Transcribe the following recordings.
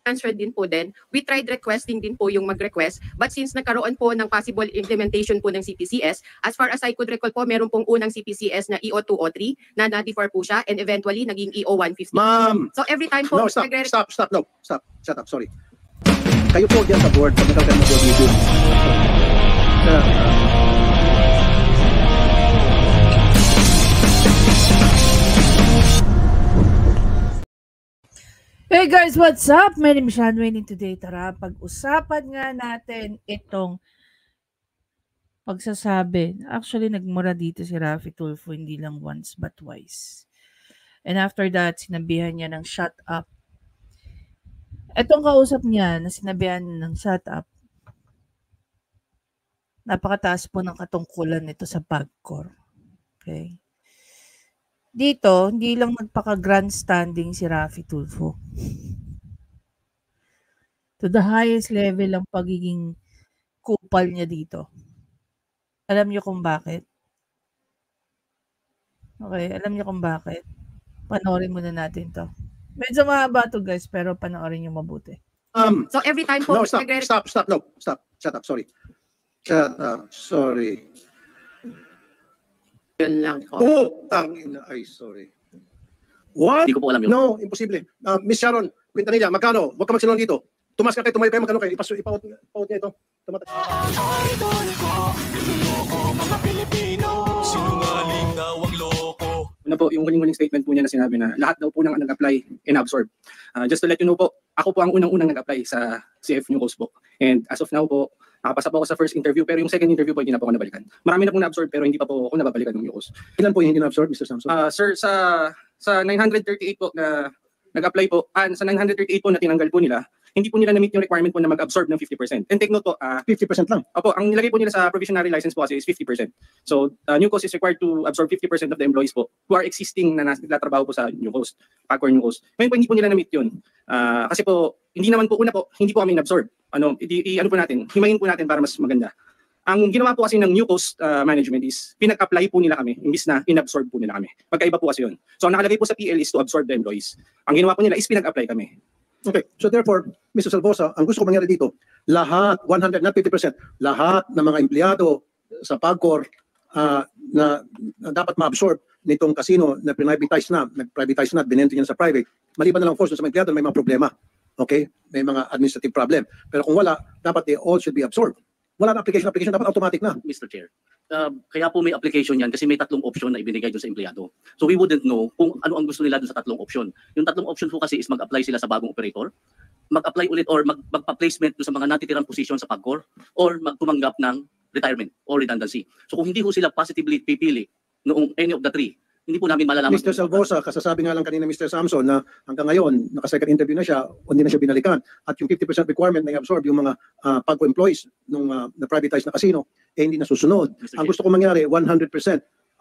transferred din po din. We tried requesting din po yung mag-request, but since nagkaroon po ng possible implementation po ng CPCS, as far as I could recall po, meron pong unang CPCS na EO203 na na-defer po siya and eventually naging EO150. Ma'am! So every time po, No, stop, shut up, sorry. Kayo po dyan sa board, pag nagkakaroon ng board meeting. Hey guys, what's up? My name is Sean Wayne today. Tara, pag-usapan nga natin itong pagsasabi. Actually, nagmura dito si Raffy Tulfo, hindi lang once but twice. And after that, sinabihan niya ng shut up. Itong kausap niya na sinabihan ng shut up, napakataas po ng katungkulan nito sa PAGCOR. Okay? Dito, hindi lang nagpaka-grandstanding si Raffy Tulfo. To the highest level ang pagiging kupal niya dito. Alam niyo kung bakit? Okay, alam niyo kung bakit? Panoorin muna natin to. Medyo mahaba to guys, pero panoorin niyo mabuti. So every time po, no, stop, shut up, sorry. Sorry. Yun lang po. Oh, tangina, ay, sorry. What? Hindi ko po alam yun. No, imposible. Miss Sharon Quintanilla, magkano? Huwag ka magsinungaling dito. Tumas ka kayo, tumayo kayo, magkano kayo? Ipaut niya ito. Sinungaling daw ang loko. Ano po, yung huling-huling statement po niya na sinabi na lahat daw po nang nag-apply in-absorb. Just to let you know po, ako po ang unang-unang nag-apply sa CF New Coast po. And as of now po, nakapasa po ako sa first interview, pero yung second interview po, hindi na po ako nabalikan. Marami na pong na-absorb, pero hindi pa po ako nababalikan ng New Coast. Ilan po yung hindi na-absorb, Mr. Samson? Sir, sa 938 po na nag-apply po, sa 938 po na tinanggal po nila, hindi po nila na-meet yung requirement po na mag-absorb ng 50%. And take note po, 50% lang? Opo, ang nilagay po nila sa provisionary license po kasi is 50%. So, New Coast is required to absorb 50% of the employees po who are existing na nagtatrabaho po sa New Coast, PAGCOR New Coast. Ngayon po, hindi po nila na-meet yun. Kasi po, hindi naman po, una po, hindi po kami in-absorb. Ano po natin, himayin po natin para mas maganda. Ang ginawa po kasi ng New Coast management is pinag-apply po nila kami imbis na in-absorb po nila kami. Pagkaiba po kasi yun. So, ang nakalagay po sa PL is to absorb the employees. Ang ginawa po nila is pinag-apply kami. Okay, so therefore, Mr. Salvosa, ang gusto ko mangyari dito, lahat, 100, not 50%, lahat ng mga empleyado sa PAGCOR na dapat ma-absorb nitong casino na nag-privatize na, binenta niya sa private, maliban na lang force sa mga empleyado, may mga problema. Okay? May mga administrative problem. Pero kung wala, dapat they all should be absorbed. Wala na application, dapat automatic na. Mr. Chair, kaya po may application yan kasi may tatlong option na ibinigay doon sa empleyado. So we wouldn't know kung ano ang gusto nila doon sa tatlong option. Yung tatlong option po kasi is mag-apply sila sa bagong operator, mag-apply ulit or magpa-placement doon sa mga natitirang position sa PAGCOR, or magtumanggap ng retirement or redundancy. So kung hindi po sila positively pipili noong any of the three, hindi po namin malalaman. Mr. Salvosa, kasasabi nga lang kanina Mr. Samson na hanggang ngayon, naka-second interview na siya, hindi na siya binalikan. At yung 50% requirement na i-absorb yung mga PAGCOR employees nung na-privatize na casino, hindi nasusunod. Ang gusto ko mangyari, 100%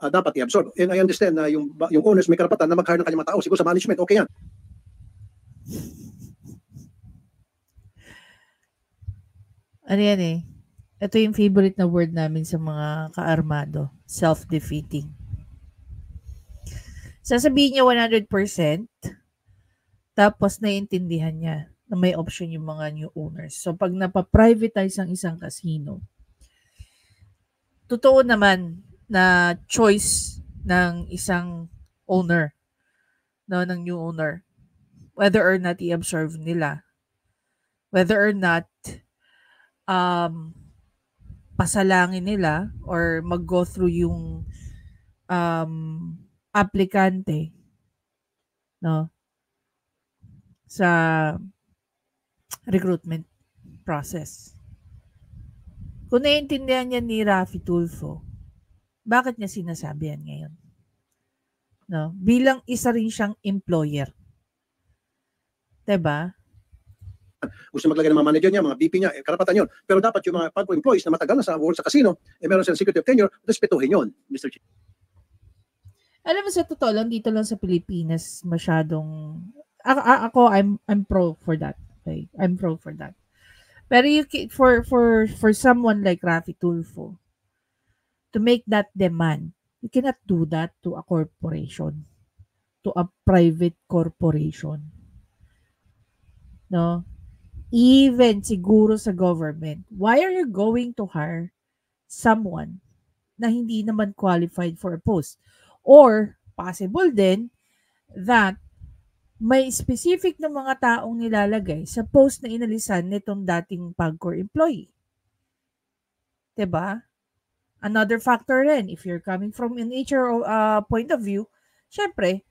dapat i-absorb. And I understand na yung owners may karapatan na mag-hire ng kanyang mga tao. Siguro sa management, okay yan. Ano yan eh? Ito yung favorite na word namin sa mga kaarmado. Self-defeating. Sasabihin niya 100%, tapos naiintindihan niya na may option yung mga new owners. So, pag napaprivatize ang isang casino, totoo naman na choice ng isang owner, no, ng new owner, whether or not i-absorb nila, whether or not pasalangin nila or mag-go through yung aplikante, no, sa recruitment process. Kung naiintindihan niya ni Raffy Tulfo, bakit niya sinasabi yan ngayon? No, bilang isa rin siyang employer. 'Di ba? Gusto maglagay ng mga manager niya, mga VP niya, karapatan yun. Pero dapat yung mga PAGCOR employees na matagal na sa work sa casino, meron silang security of tenure, respetuhin yun. Mr. Chair. Alam mo, sa totoo lang, dito lang sa Pilipinas, masyadong, ako, I'm pro for that. Okay? I'm pro for that. Pero for someone like Raffy Tulfo, to make that demand, you cannot do that to a corporation, to a private corporation. No? even siguro sa government, why are you going to hire someone na hindi naman qualified for a post? Or possible din that may specific na mga taong nilalagay sa post na inalisan nitong dating PAGCOR employee. 'Di ba? Another factor rin, if you're coming from an HR point of view, syempre,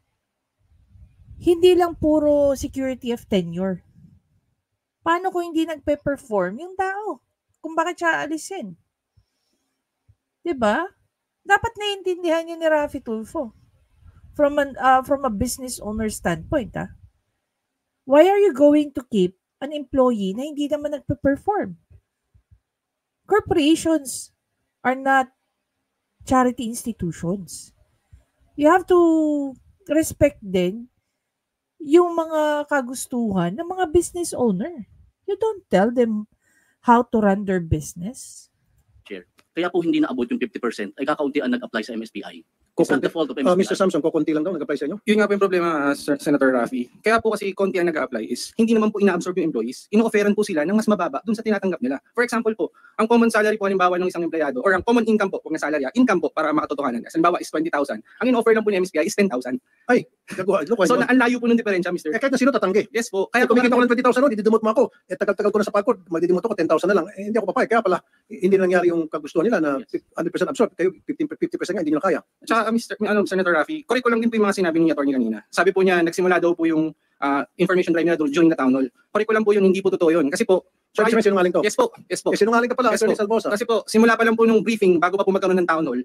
hindi lang puro security of tenure. Paano kung hindi nagpe-perform yung tao? Kung bakit siya alisin? 'Di ba? Dapat naiintindihan yun ni Raffy Tulfo. From a business owner standpoint, why are you going to keep an employee na hindi naman nagpe-perform? Corporations are not charity institutions. You have to respect din yung mga kagustuhan ng mga business owner. You don't tell them how to run their business. Kaya po hindi naabot yung 50%, ay kakaunti ang nag-apply sa MSBI. It's not the fault of MSBI. Mr. Samson, kukunti lang daw nag-apply sa inyo? Yun nga po yung problema, Senator Raffy. Kaya po kasi konti ang nag-a-apply is hindi naman po ina-absorb yung employees. Ino-offeran po sila ng mas mababa dun sa tinatanggap nila. For example po, ang common salary po halimbawa ng isang empleyado or ang common income po, huwag na salary, income po para makatotohanan. Halimbawa is 20,000. Ang in-offer lang po ni MSBI is 10,000. So ang layo po ng diferensya, Mr. kahit na sino tatanggi. Yes po. Kaya Kaya po kumikita ko ng 20,000 noon, dididimot mo ako. Tagal-tagal ko na sa PAGCOR, magdidimot ako 10,000 na lang. Hindi ako papayag. Kaya pala, hindi nangyari yung kagustuhan nila na 100% absorb. Kayo, 50% nga, hindi nyo na kaya. Tsaka Senator Raffy, correct ko lang din po yung mga sinabi ni attorney kanina. Sabi po niya, nagsimula daw po yung information drive nila during the town hall. Correct ko lang po yun, hindi po totoo yun. Kasi po, So, sinungaling to? yes po. Sinungaling ka pala, Yes Attorney po. Salvosa. Kasi po, simula pa lang po nung briefing, bago pa po magkaroon ng town hall,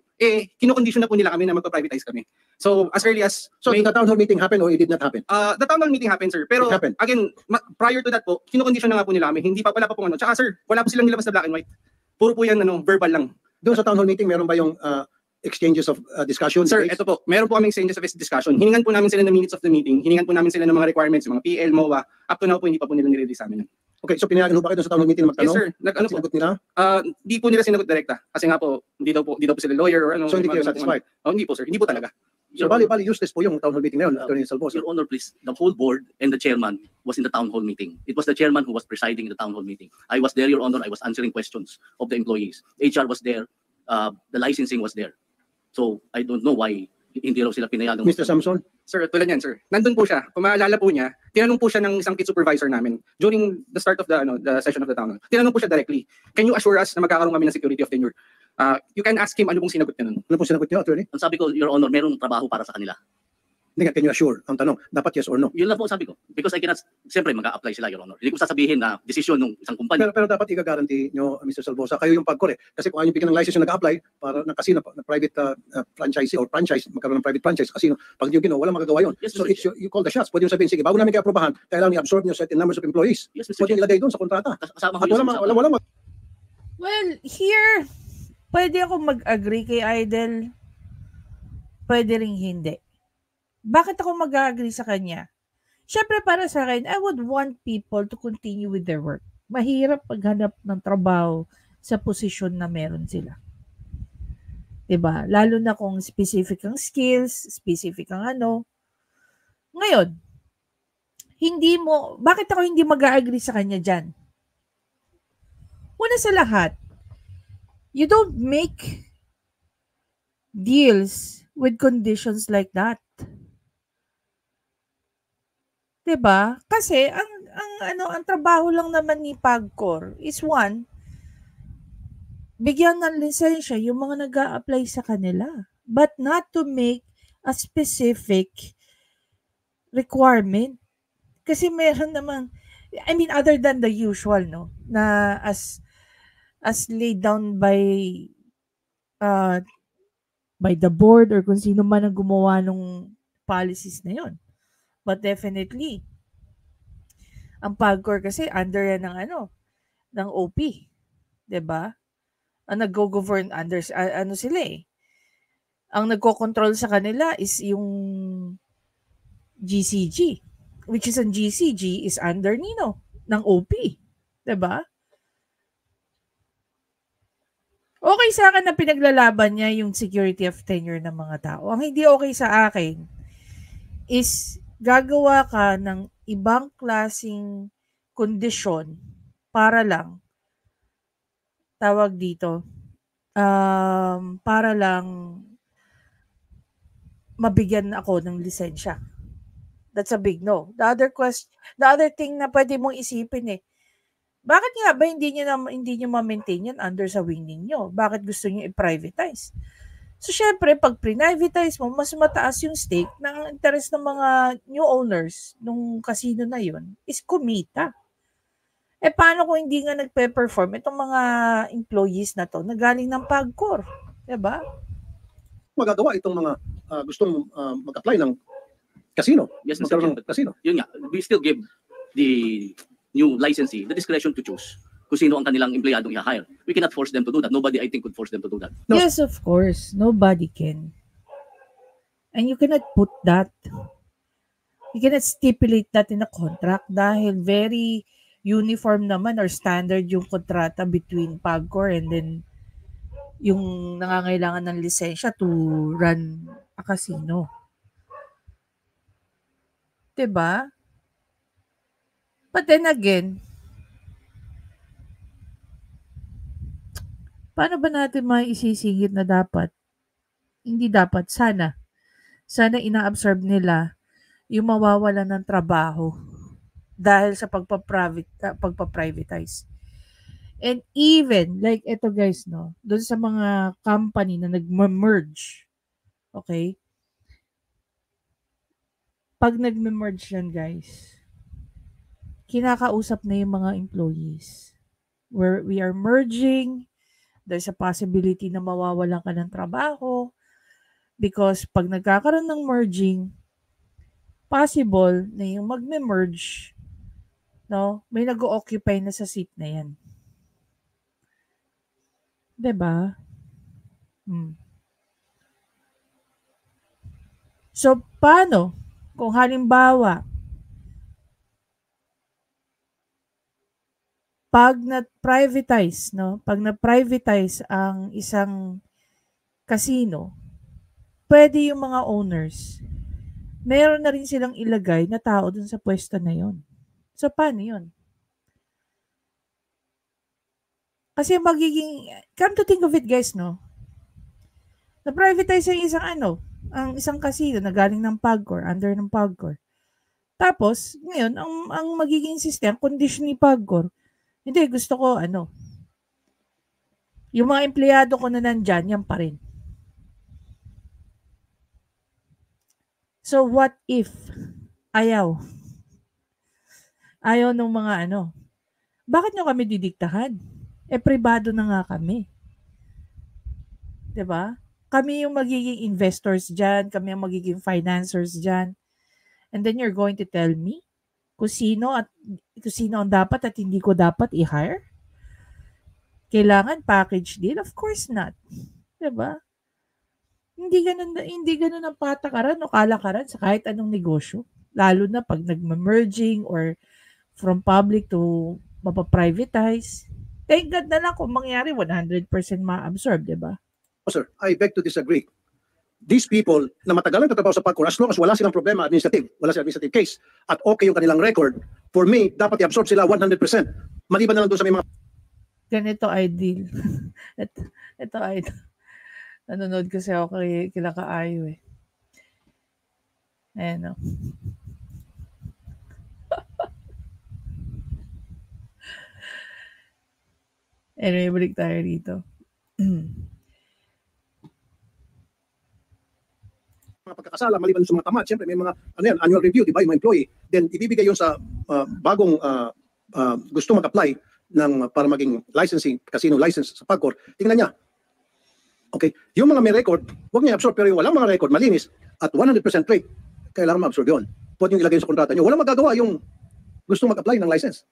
kinokondisyon na po nila kami na magpa-privatize kami. So, as early as... So, did the town hall meeting happen or it did not happen? The town hall meeting happened, sir. Pero, It happened. again, prior to that po, kinokondisyon na nga po nila kami. Hindi pa, wala pa po ano. Tsaka, sir, wala po silang nilabas na black and white. Puro po yan, verbal lang. Doon sa town hall meeting, meron ba yung exchanges of discussion? Sir, debates? ito po, meron po kaming exchanges of discussion. Hiningan po namin sila ng minutes of the meeting. Hiningan po namin sila ng mga requirements, yung mga PL, MOA. Up to now po, hindi pa po nila nire-release sa amin. Okay, so pinayagan ho ba kayo doon sa town hall meeting na Yes, magtanong? sir. Ano po? Sinagot nila? Di po nila sinagot direkta. Kasi nga po, hindi daw po sila lawyer or ano. So, hindi kayo satisfied? Hindi po, sir. Hindi po talaga. So, bali useless po yung town hall meeting na yun, Attorney Salvosa. Your Honor, please, the whole board and the chairman was in the town hall meeting. It was the chairman who was presiding in the town hall meeting. I was there, Your Honor. I was answering questions of the employees. HR was there. The licensing was there. So, I don't know why hindi raw sila pinayagang. Mr. Samson? Sir, tulad yan, sir. Nandun po siya. Kung maalala po niya, tinanong po siya ng isang kit supervisor namin during the start of the session of the town hall. Tinanong po siya directly, can you assure us na magkakaroon kami ng security of tenure? You can ask him ano pong sinagot niya nun. Ano po sinagot niyo, Attorney? Ang sabi ko, Your Honor, merong trabaho para sa kanila. Hindi nga, can you assure? Ang tanong, dapat yes or no? Yun lang po ang sabi ko. Because I cannot, siyempre mag-a-apply sila, Your Honor. Hindi ko sasabihin na desisyon ng isang kumpanya. Pero dapat i-guarantee nyo, Mr. Salvosa, kayo yung PAGCOR eh. Kasi kung ayaw yung bigyan ng license yung nag-apply para ng casino, na private franchisee or franchise, magkaroon ng private franchise casino, pag yung ginawa, wala magagawa yun. Yes, So Mr. it's you call the shots. Pwede yung sabihin, sige, bago namin kayo aprobahan, kailangan i-absorb nyo certain numbers of employees. Yes, Mr. Pwede yung Chair. ilagay doon sa kontrata. Kasama ko At yun sa wala Well, here, pwede ako mag-agree kay Idol. Pwede ring hindi. Bakit ako mag-agree sa kanya? Siyempre para sa akin, I would want people to continue with their work. Mahirap maghanap ng trabaho sa posisyon na meron sila. 'Di ba? Lalo na kung specific ang skills, specific ang ano. Ngayon, bakit ako hindi mag-agree sa kanya dyan? Una sa lahat, you don't make deals with conditions like that. 'Di ba? Kasi ang trabaho lang naman ni PAGCOR is one, bigyan ng lisensya yung mga nag-a-apply sa kanila, but not to make a specific requirement. Kasi meron naman, I mean, other than the usual, no, na as laid down by the board or kung sino man ang gumawa ng policies na yon. But definitely, ang PAGCOR kasi under yan ng OP, 'di ba? Ang naggo-govern under sila eh. Ang nagko-control sa kanila is yung GCG, which is ang GCG is under ng OP, 'di ba? Okay sa akin na pinaglalaban niya yung security of tenure ng mga tao. Ang hindi okay sa akin is gagawa ka ng ibang klasing kondisyon para lang tawag dito, para lang mabigyan ako ng lisensya. That's a big no. The other thing na pwede mong isipin bakit nga ba hindi niyo ma-maintain yan under sa wing ninyo? Bakit gusto niyo i-privatize? So, syempre, pag privatize mo, mas mataas yung stake ng interest ng mga new owners nung casino na yun is kumita. Paano kung hindi nga nagpe-perform itong mga employees na to na galing ng PAGCOR? Diba? Magagawa itong mga gustong mag-apply ng casino. Yes, Mr. Magkaroon Chair. ng casino. Yun nga, we still give the new licensee the discretion to choose kung sino ang kanilang empleyadong i-hire. We cannot force them to do that. Nobody, I think, could force them to do that. No. Yes, of course. Nobody can. And you cannot put that. You cannot stipulate that in a contract dahil very uniform naman or standard yung kontrata between PAGCOR and then yung nangangailangan ng lisensya to run a casino. Diba? But then again, paano ba natin maisisingit na hindi dapat, sana ina-absorb nila yung mawawala ng trabaho dahil sa pagpa-privatize. And even, like ito guys, no, doon sa mga company na nag-merge, okay? Pag nag-merge yan guys, kinakausap na yung mga employees. Where we are merging, there's a possibility na mawawalan ka ng trabaho because pag nagkakaroon ng merging, possible na yung magme-merge, no, may nag-o-occupy na sa seat na yan. Diba? So, paano? Kung halimbawa, pag na-privatize, no? Pag na-privatize ang isang casino, pwede yung mga owners, meron na rin silang ilagay na tao dun sa pwesto na yon. So, paano yun? Kasi magiging, come to think of it guys, no? Na-privatize yung ang isang casino na galing ng PAGCOR, under ng PAGCOR. Tapos, ngayon, ang magiging system, condition ni PAGCOR, hindi, gusto ko, yung mga empleyado ko na nandyan, yan pa rin. So, what if, ayaw ng mga bakit nyo kami didiktahan? Pribado na nga kami. Diba? Kami yung magiging investors dyan, kami yung magiging financiers dyan. And then you're going to tell me kung sino ang dapat at hindi ko dapat i-hire? Kailangan package deal? Of course not. Diba? Hindi ganun ang patakaran o kalakaran sa kahit anong negosyo. Lalo na pag nagma-merging or from public to mapaprivatize. Thank God na lang kung mangyari 100% ma-absorb, diba? Oh, sir, I beg to disagree. These people na matagal ang tatrabaho sa PAGCOR, as long as wala silang problema wala silang administrative case, at okay yung kanilang record, for me, dapat i-absorb sila 100%. Maliban na lang doon sa may mga... Ganito ideal. ito ideal. Nanonood kasi ako kila Kaayo Ayan o. Anyway, balik tayo dito. mga pagkakasala, maliban sa mga tamad, siyempre may mga annual review, di ba, yung mga employee, then ibibigay yun sa bagong gusto mag-apply para maging licensing, casino license sa PAGCOR. Tingnan niya. Okay, yung mga may record, huwag niya absorb, pero yung walang mga record, malinis, at 100% rate, kailangan ma-absorb yun. Pwede yung ilagay sa kontrata niyo. Walang magagawa yung gusto mag-apply ng license.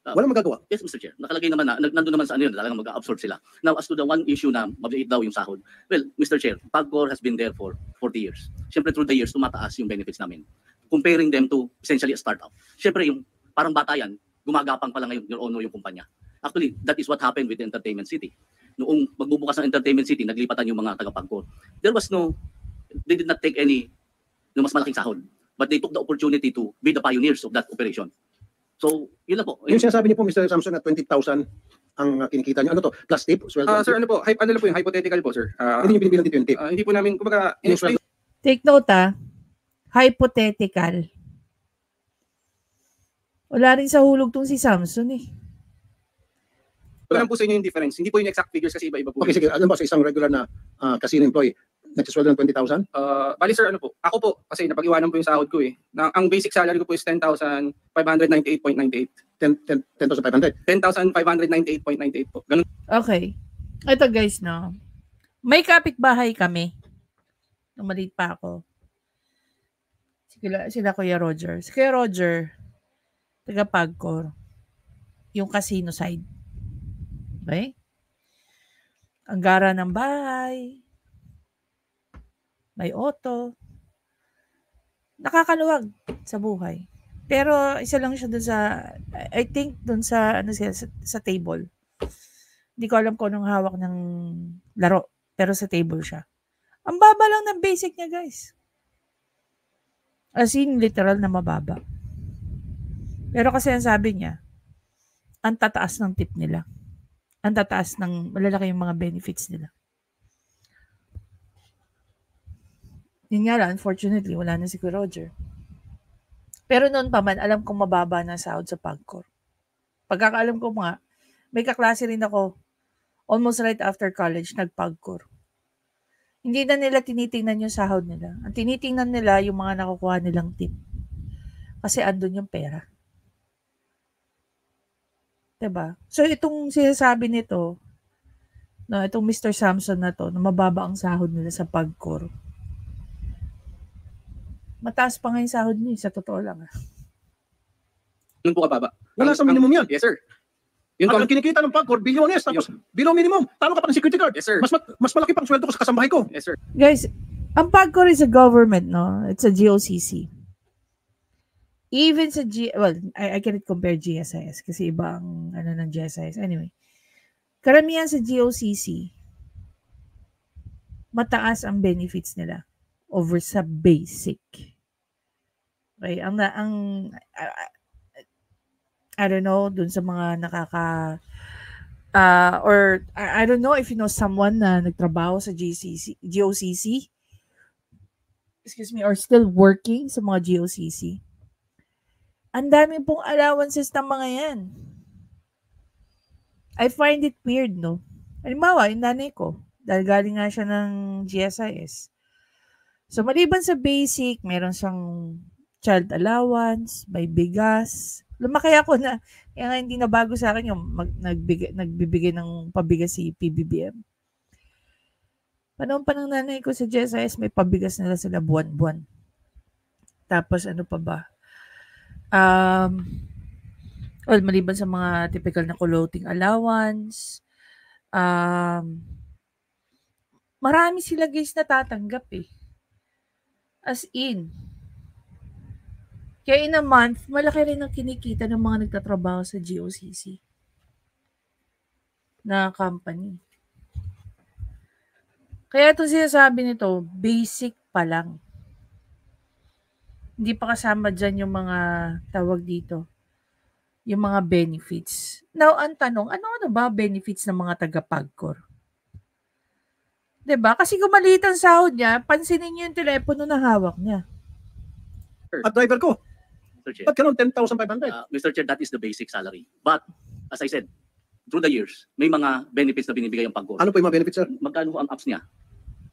Walang magagawa. Yes, Mr. Chair. Nakalagay naman nandun naman sa talagang mag-absorb sila. Now, as to the one issue na mabait daw yung sahod. Well, Mr. Chair, PAGCOR has been there for 40 years. Siyempre, through the years, tumataas yung benefits namin. Comparing them to essentially a startup. Siyempre, yung parang bata yan, gumagapang pala ngayon, your honor, yung kumpanya. Actually, that is what happened with the Entertainment City. Noong magbubukas ng Entertainment City, naglipatan yung mga taga-PAGCOR. They did not take any mas malaking sahod. But they took the opportunity to be the pioneers of that operation. So, yun lang po. Yung sinasabi niyo po, Mr. Samson, na 20,000 ang kinikita niyo. Ano to? Plus tip? Sweldo? Sir, ano po, ano lang po yung hypothetical po, sir. Hindi niyo binibilang dito yung tip. Hindi po namin, kumbaga, Yung sweldo. Take note hypothetical. Wala rin sa hulog tong si Samson eh. Wala po sa inyo yung difference. Hindi po yung exact figures kasi iba-iba po. Okay, sige. Alam ba sa isang regular na casino employee, nagsisweldo ng 20,000? Bali sir, ano po, ako po, kasi napag-iwanan po yung sahod ko eh. Ang basic salary ko po is 10,598.98. 10,500. 10,598.98 po. Ganun Okay. Ito guys, no. May kapitbahay kami. Nung maliit pa ako. Sila Kuya Roger. Si Kuya Roger, taga Pagcor. Yung casino side. Okay? Ang gara ng bahay. May auto. Nakakaluwag sa buhay. Pero isa lang siya dun sa, I think dun sa, sa table. Hindi ko alam kung anong hawak ng laro. Pero sa table siya. Ang baba lang ng basic niya, guys. As in, literal na mababa. Pero kasi ang sabi niya, ang tataas ng tip nila. Ang tataas ng malalaki yung mga benefits nila. Yun nga lang, unfortunately, wala na si Kuya Roger. Pero noon pa man, alam kong mababa na sahod sa Pagcor. Pagkakaalam ko nga, may kaklase rin ako, almost right after college, nag-Pagcor. Hindi na nila tinitingnan yung sahod nila. Ang tinitingnan nila yung mga nakukuha nilang tip. Kasi andun yung pera. Diba? So, itong sinasabi nito, no, itong Mr. Samson na to, na mababa ang sahod nila sa Pagcor. Mataas pa nga yung sahod niya, sa totoo lang. po kababa. Wala sa minimum yan. Yes sir. Yun At ang kinikita ng Pagcor, bilyones, tapos below minimum. Talo ka pa ng security guard. Yes sir. Mas malaki pang sweldo ko sa kasambahay ko. Yes sir. Guys, ang Pagcor is a government, no? It's a GOCC. Even sa I cannot compare GSIS kasi iba ang ng GSIS. Anyway, karamihan sa GOCC, mataas ang benefits nila over sa basic. Okay, I don't know, dun sa mga or I don't know if you know someone na nagtrabaho sa GOCC, excuse me, or still working sa mga GOCC. Ang dami pong allowances ng mga yan. I find it weird, no? Halimbawa, yung nanay ko, dahil galing nga siya ng GSIS. So, maliban sa basic, meron siyang child allowance, may bigas. Lumaki ako na, kaya nga hindi na bago sa akin yung nagbibigay ng pabigas si PBBM. Panahon pa ng nanay ko sa GSIS, may pabigas nila sila buwan-buwan. Tapos, ano pa ba? Maliban sa mga typical na clothing allowance, marami sila guys natatanggap eh. As in. Kaya in a month, malaki rin ang kinikita ng mga nagtatrabaho sa GOCC na company. Kaya ito sinasabi nito, basic pa lang. Hindi pa kasama dyan yung mga tawag dito, yung mga benefits. Now, ang tanong, ano ba benefits ng mga taga-Pagcor? Diba? Kasi kung maliit ang sahod niya, pansinin niyo yung telepono na hawak niya. At driver ko, Mr. Chair. ba't ganun 10,500? Mr. Chair, that is the basic salary. But, as I said, through the years, may mga benefits na binibigay ang Pagcor. Ano po yung mga benefits, sir? Magkano ho ang apps niya?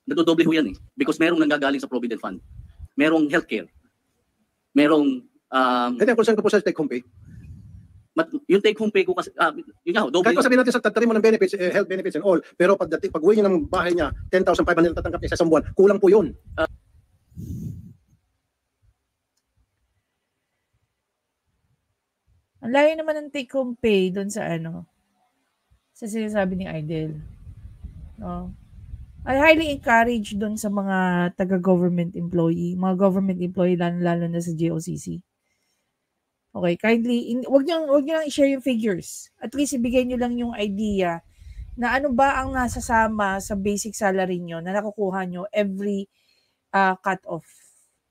Nadodoble ho yan eh. Because merong nanggagaling sa Provident Fund. Merong healthcare. Merong... Ito yung concern ko po sa take home pay. yung take home pay ko kasi, yun nga ho, doble. Kahit pa sabihin natin sa tatari mo ng benefits, health benefits and all, pero pag uwi niya ng bahay niya, 10,500 tatanggap niya sa isang buwan, kulang po yun. Ang layo naman ng take home pay doon sa sa sinasabi ni Idel. No? I highly encourage doon sa mga taga-government employee, mga government employee lalo na sa GOCC. Okay, kindly, wag niyo lang i-share yung figures. At least ibigay niyo lang yung idea na ano ba ang nasasama sa basic salary niyo na nakukuha niyo every cut off,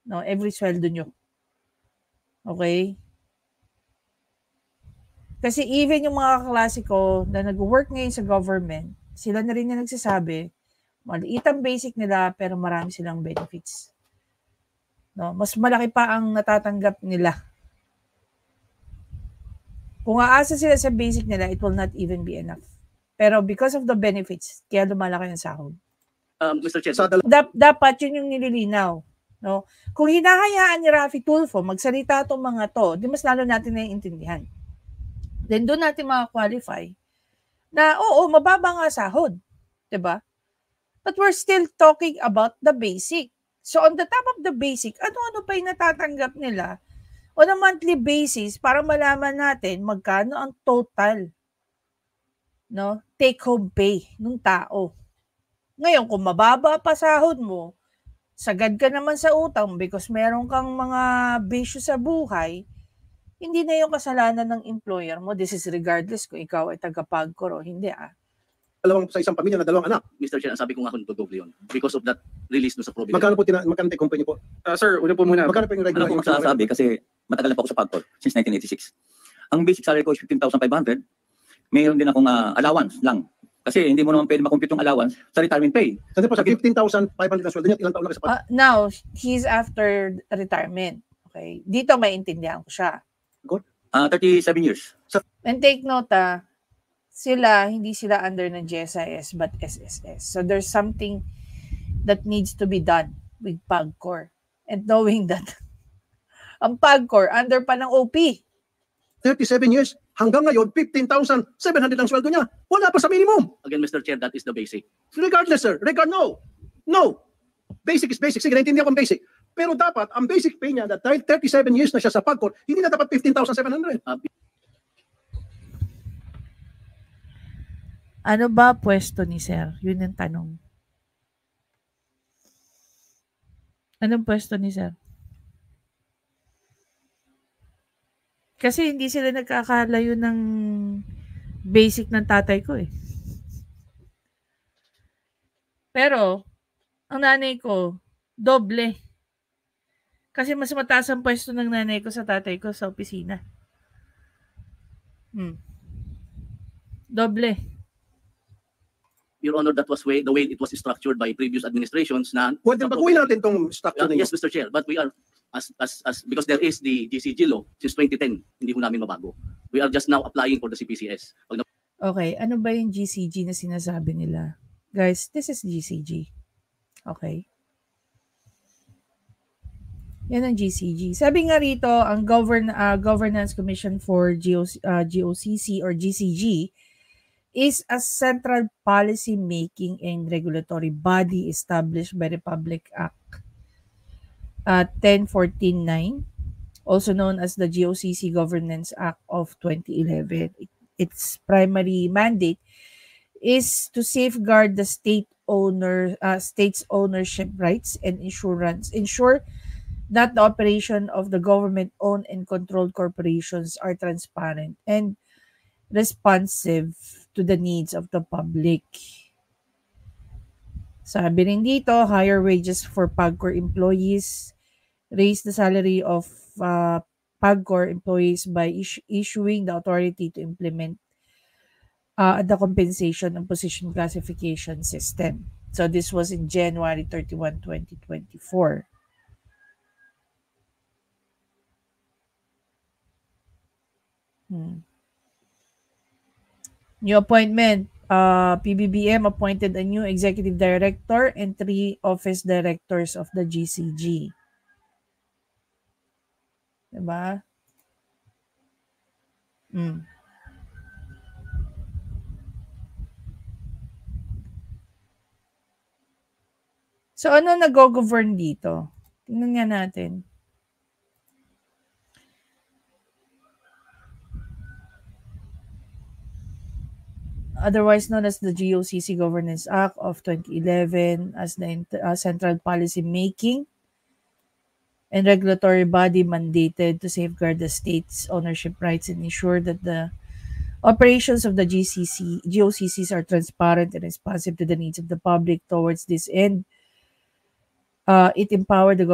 no, every sweldo niyo. Okay? Kasi even yung mga kaklase ko na nag-work ngayon sa government, sila na rin na nagsasabi, maliit ang basic nila pero marami silang benefits. No, mas malaki pa ang natatanggap nila. Kung aasa sila sa basic nila, it will not even be enough. Pero because of the benefits, kaya lumalaki ang sahod. Mr. Chair, Sa Dapat yun yung nililinaw. No? Kung hinahayaan ni Raffy Tulfo magsalita itong mga to, di mas lalo natin naiintindihan. Then doon natin maka-qualify na oo, mababa nga sahod. Diba? But we're still talking about the basic. So on the top of the basic, ano-ano pa yung natatanggap nila on a monthly basis para malaman natin magkano ang total take-home pay ng tao. Ngayon, kung mababa pa sahod mo, sagad ka naman sa utang because meron kang mga bisyo sa buhay, hindi na yung kasalanan ng employer mo. This is regardless kung ikaw ay taga-PAGCOR o hindi. sa isang pamilya na dalawang anak. Mr. Chair, ang sabi ko nga kung doble yun. Because of that release no sa provision. Magkano po magkano take home pay niyo po? Sir, una po muna. Magkano po yung regular? Ano po magsasabi kasi matagal na po ako sa PAGCOR since 1986. Ang basic salary ko is 15,500. Mayroon din akong allowance lang. Kasi hindi mo naman pwede makompute yung allowance sa retirement pay. Kasi po sa 15,500 na sweldo niya, ilang taon na kasi pa? Now, he's after retirement. Okay? Dito maintindihan ko siya. 37 years. And take note, hindi sila under ng GSIS but SSS. So there's something that needs to be done with PAGCOR. And knowing that ang PAGCOR under pa ng OP. 37 years, hanggang ngayon, 15,700 ang sweldo niya. Wala pa sa minimum. Again, Mr. Chair, that is the basic. Regardless, sir. No. No. Basic is basic. Sige, naintindihan ko ang basic. Pero dapat, ang basic pay niya, that 37 years na siya sa PAGCOR, hindi na dapat 15,700. Ano ba pwesto ni Sir? Yun ang tanong. Anong pwesto ni Sir? Kasi hindi sila nagkakalayo ng basic ng tatay ko eh. Pero, ang nanay ko, doble. Kasi mas mataas ang pwesto ng nanay ko sa tatay ko sa opisina. Doble. Your Honor, that was the way it was structured by previous administrations na... Pwede baguhin natin itong structure ninyo. Yes, Mr. Chair, but we are, because there is the GCG law since 2010, hindi po namin mabago. We are just now applying for the CPCS. Okay, ano ba yung GCG na sinasabi nila? Guys, this is GCG. Okay? Yan ang GCG. Sabi nga rito, ang Governance Commission for GOCC or GCG is a central policy making and regulatory body established by Republic Act 10149, also known as the GOCC Governance Act of 2011. Its primary mandate is to safeguard the state's ownership rights and ensure that the operation of the government-owned and controlled corporations are transparent and responsive to the needs of the public. Sabi rin dito, higher wages for PAGCOR employees, raise the salary of PAGCOR employees by issuing the authority to implement the compensation and position classification system. So this was in January 31, 2024. New appointment. PBBM appointed a new executive director and 3 office directors of the GCG. Diba? So, ano nag-govern dito? Tingnan nga natin. Otherwise known as the GOCC Governance Act of 2011 as the central policy making and regulatory body mandated to safeguard the state's ownership rights and ensure that the operations of the GOCCs are transparent and responsive to the needs of the public. Towards this end, it empowered the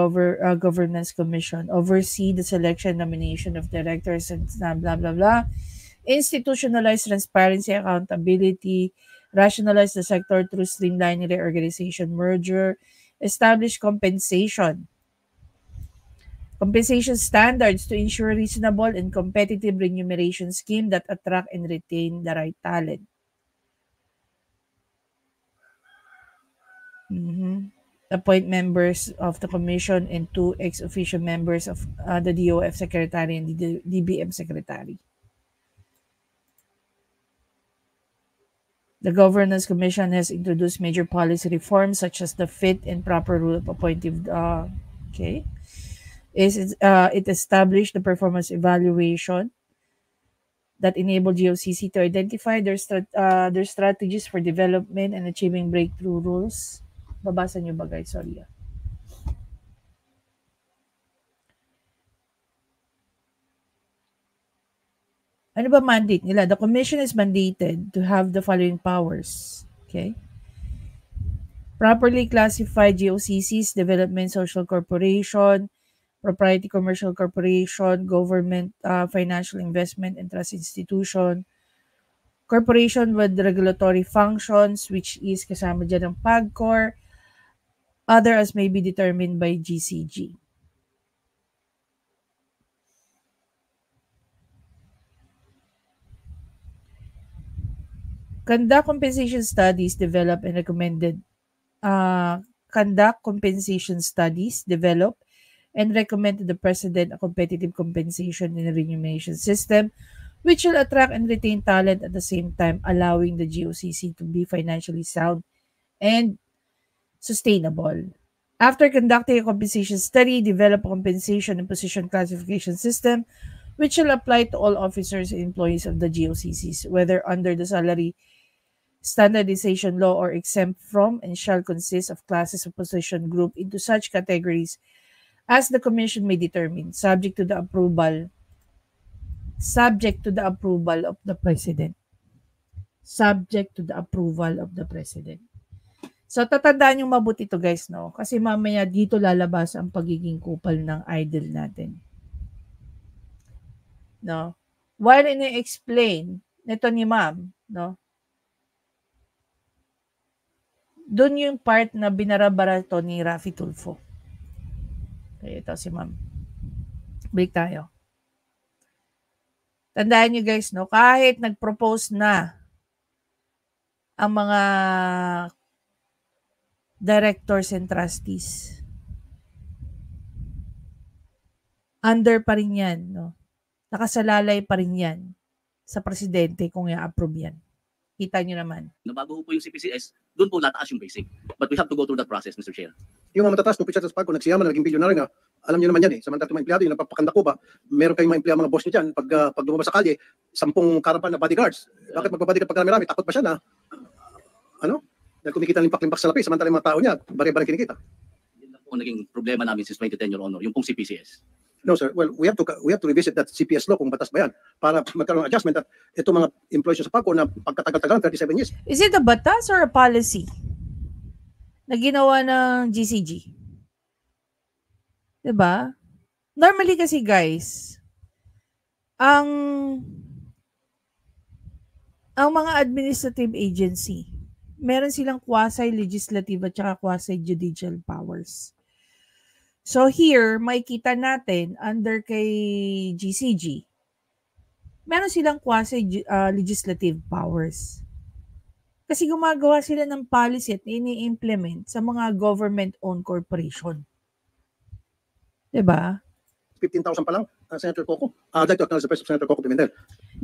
Governance Commission oversee the selection nomination of directors and blah blah blah, institutionalize transparency, accountability, rationalize the sector through streamlining reorganization, merger, establish compensation standards to ensure reasonable and competitive remuneration scheme that attract and retain the right talent. Appoint members of the commission and 2 ex-officio members of the DOF secretary and the DBM secretary. The Governance Commission has introduced major policy reforms such as the fit and proper rule of appointive. It established the performance evaluation that enable GOCC to identify their strategies for development and achieving breakthrough rules. Babasa nyo ba guys? Sorry. Ano ba mandate nila? The commission is mandated to have the following powers. Okay? Properly classify GOCCs, development social corporation, proprietary commercial corporation, government financial investment and trust institution, corporation with regulatory functions, which is kasama dyan ng PAGCOR, other as may be determined by GCG. Conduct compensation studies develop and recommended. Conduct compensation studies, develop and recommend to the President a competitive compensation and remuneration system which will attract and retain talent at the same time allowing the GOCC to be financially sound and sustainable. After conducting a compensation study, develop a compensation and position classification system which will apply to all officers and employees of the GOCCs, whether under the salary standardization law or exempt from, and shall consist of classes of position grouped into such categories as the commission may determine, subject to the approval of the president. Subject to the approval of the president. So tatandaan yung mabuti ito guys, no? Kasi mamaya dito lalabas ang pagiging kupal ng idol natin. No? While ini-explain nito ni ma'am, no? Doon yung part na binarabara to ni Raffy Tulfo. Okay, ito si ma'am. Break tayo. Tandaan nyo guys, no? Kahit nag-propose na ang mga directors and trustees, under pa rin yan, no? Nakasalalay pa rin yan sa presidente kung i-approve yan. Kita nyo naman. Na bago po yung CPCS, doon po lataas yung basic. But we have to go through that process, Mr. Chair. Yung mga matataas ng pitsa sa PAGCOR, nagsiyaman na naging bilyonaryo na, alam niyo naman yan eh. Samantala mga empleyado, yung napapakanda ko ba, meron kayong mga empleyado, mga boss niyo dyan, pag lumabas sa kalye, 10 karapan na bodyguards. Bakit magbabodyguard pag marami-rami? Takot pa siya na, dahil kumikita limpak-limpak sa lapi, samantala yung mga tao niya, bari-bari kinikita. Yun lang po naging problema namin since 2010, Your Honor, yung pong CPCS. No sir, well, we have to revisit that CPS law kung batas ba yan para magkaroon ng adjustment at itong mga employees sa PAGCOR na pagkatagal-tagal 37 years. Is it a batas or a policy na ginawa ng GCG? Diba? Normally kasi guys, ang mga administrative agency, meron silang quasi-legislative at saka quasi-judicial powers. So here, makikita natin under kay GCG, meron silang quasi-legislative powers. Kasi gumagawa sila ng policy at ini-implement sa mga government-owned corporation. Diba? 15,000 pa lang, Senator Coco. I'd like to acknowledge the presence of Senator Coco Pimentel.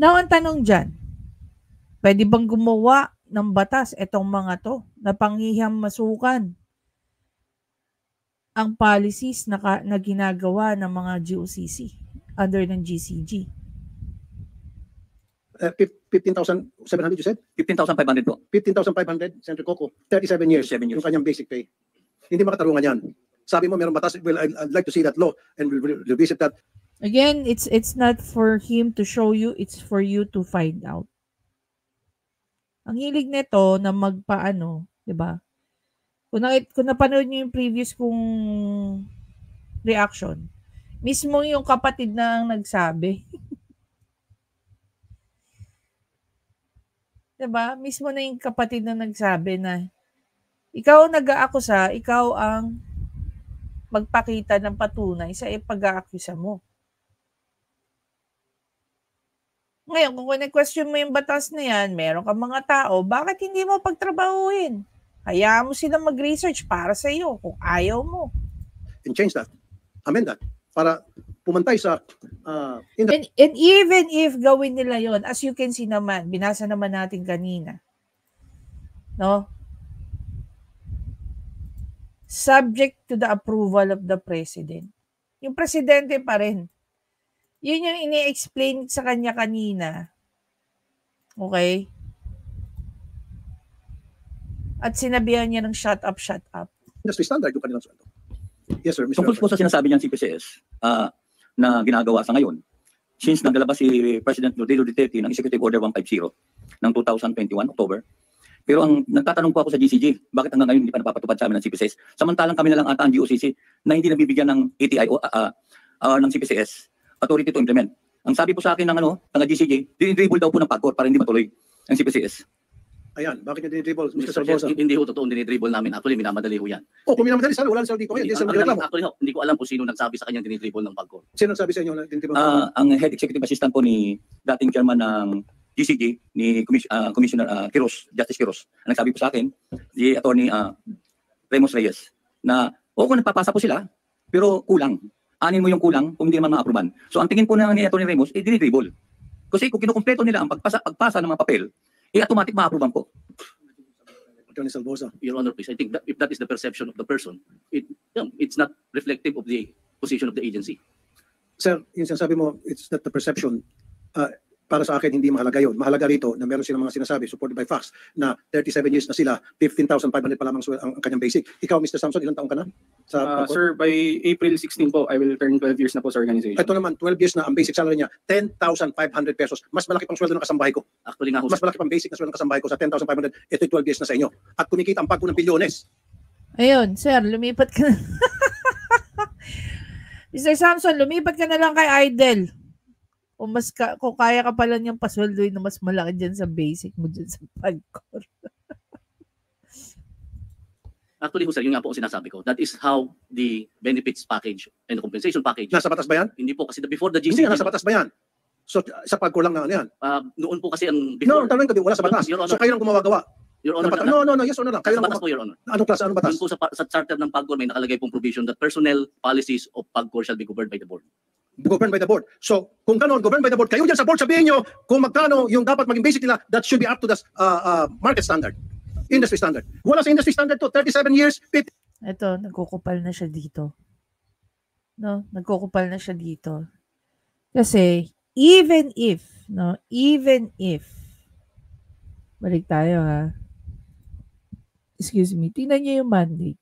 Now, ang tanong dyan, pwede bang gumawa ng batas itong mga to na panghiham masukan ang policies na ginagawa ng mga GOCC under ng GCG? 15,700 you said? 15,500 po. 15,500, Senator Coco. 37 years, 37 years. yung kanyang basic pay. Hindi makatarungan yan. Sabi mo, meron batas. Well, I'd like to see that law and we'll revisit that. Again, it's not for him to show you, it's for you to find out. Ang hilig nito na magpaano, 'di ba? Kung napanood niyo yung previous kong reaction, mismo yung kapatid na ang nagsabi. Diba? Mismo na yung kapatid na nagsabi na ikaw nag-aakusa, ikaw ang magpakita ng patunay sa pag-aakusa mo. Ngayon, kung question mo yung batas na yan, meron ka mga tao, bakit hindi mo pagtrabahuin? Hayaan mo silang mag-research para sa iyo kung ayaw mo. And change that. Amend that. Para pumantay sa And even if gawin nila yon, as you can see naman, binasa naman natin kanina, no? Subject to the approval of the president. Yung presidente pa rin. Yun yung ini-explain sa kanya kanina. Okay? At sinabihan niya ng shut up, shut up. industry standard yung kanilang sweldo. Yes, sir. Mr. Tungkol po sa sinasabi niyang CPCS na ginagawa sa ngayon, since naglalabas si President Rodrigo Duterte ng Executive Order 150 ng 2021, October, pero ang nagtatanong po ako sa GCG, bakit hanggang ngayon hindi pa napapatupad sa amin ng CPCS? Samantalang kami na lang ata ang GOCC na hindi nabibigyan ng ATI o ng CPCS authority to implement. Ang sabi po sa akin ng GCG, dinidribble daw po ng PAGCOR para hindi matuloy ang CPCS. Ayan, bakit niya dinidribble, Mr. Mr. Chair, Salvosa? hindi ho totoo dinidribble namin. Actually, minamadali ho yan. Kung minamadali, sir, wala na sir dito. Hindi sir magreklamo. Actually, hindi ko alam kung sino nagsabi sa kanyang dinidribble ng PAGCOR. Sino nagsabi sa inyo na dinidribble? Ang head executive assistant po ni dating chairman ng GCG, ni Commissioner Justice Quiros, ang nagsabi po sa akin, si Attorney Ramos Reyes, na kung nagpapasa po sila, pero kulang. Anin mo yung kulang kung hindi naman ma-aproban. So ang tingin po ni Attorney Ramos, dinidribble. Kasi kung kinukumpleto nila ang pagpasa ng mga papel, automatic ma-aproban po. Attorney Salvosa. Your Honor, please. I think that if that is the perception of the person, it's not reflective of the position of the agency. Sir, yung sinasabi mo, it's not the perception. Para sa akin, hindi mahalaga yun. Mahalaga rito na meron silang mga sinasabi, supported by facts, na 37 years na sila, 15,500 pa lamang ang kanyang basic. Ikaw, Mr. Samson, ilang taong ka na? Sir, by April 16 po, I will turn 12 years na po sa organization. Ito naman, 12 years na ang basic salary niya, 10,500 pesos. Mas malaki pang sweldo ng kasambahay ko. Actually nga ho, Mas malaki pang basic na sweldo ng kasambahay ko sa 10,500. Ito'y 12 years na sa inyo. At kumikita ang pagko ng bilyones. Ayun, sir, lumipat ka na. Mr. Samson, lumipat ka na lang kay Idol. Kung kaya ka pala niyang pasweldoin na mas malaki dyan sa basic mo dyan sa PAGCOR. actually ho, sir, yun nga po ang sinasabi ko. That is how the benefits package and the compensation package. Nasa batas ba yan? Hindi po kasi before the Hindi GCG. nga, nasa batas ba yan? So, sa pagko lang na ano yan? Noon po kasi ang No, before. tanong ko, wala sa batas. Your So, Honor. kayo lang gumagawa. Your Honor, No, yes or no lang. Kayo sa lang batas po, Your Honor. Anong klase? Anong batas? Yun po sa charter ng PAGCOR may nakalagay pong provision that personnel policies of PAGCOR shall be governed by the board. Governed by the board. So, kung gano'n, governed by the board, kayo dyan sa board, sabihin nyo kung magkano yung dapat maging basic nila, that should be up to the market standard, industry standard. Wala sa industry standard to, 37 years, 50. Ito, nagkukupal na siya dito. No, nagkukupal na siya dito. Kasi, even if, balik tayo ha. Excuse me, tingnan niyo yung mandate.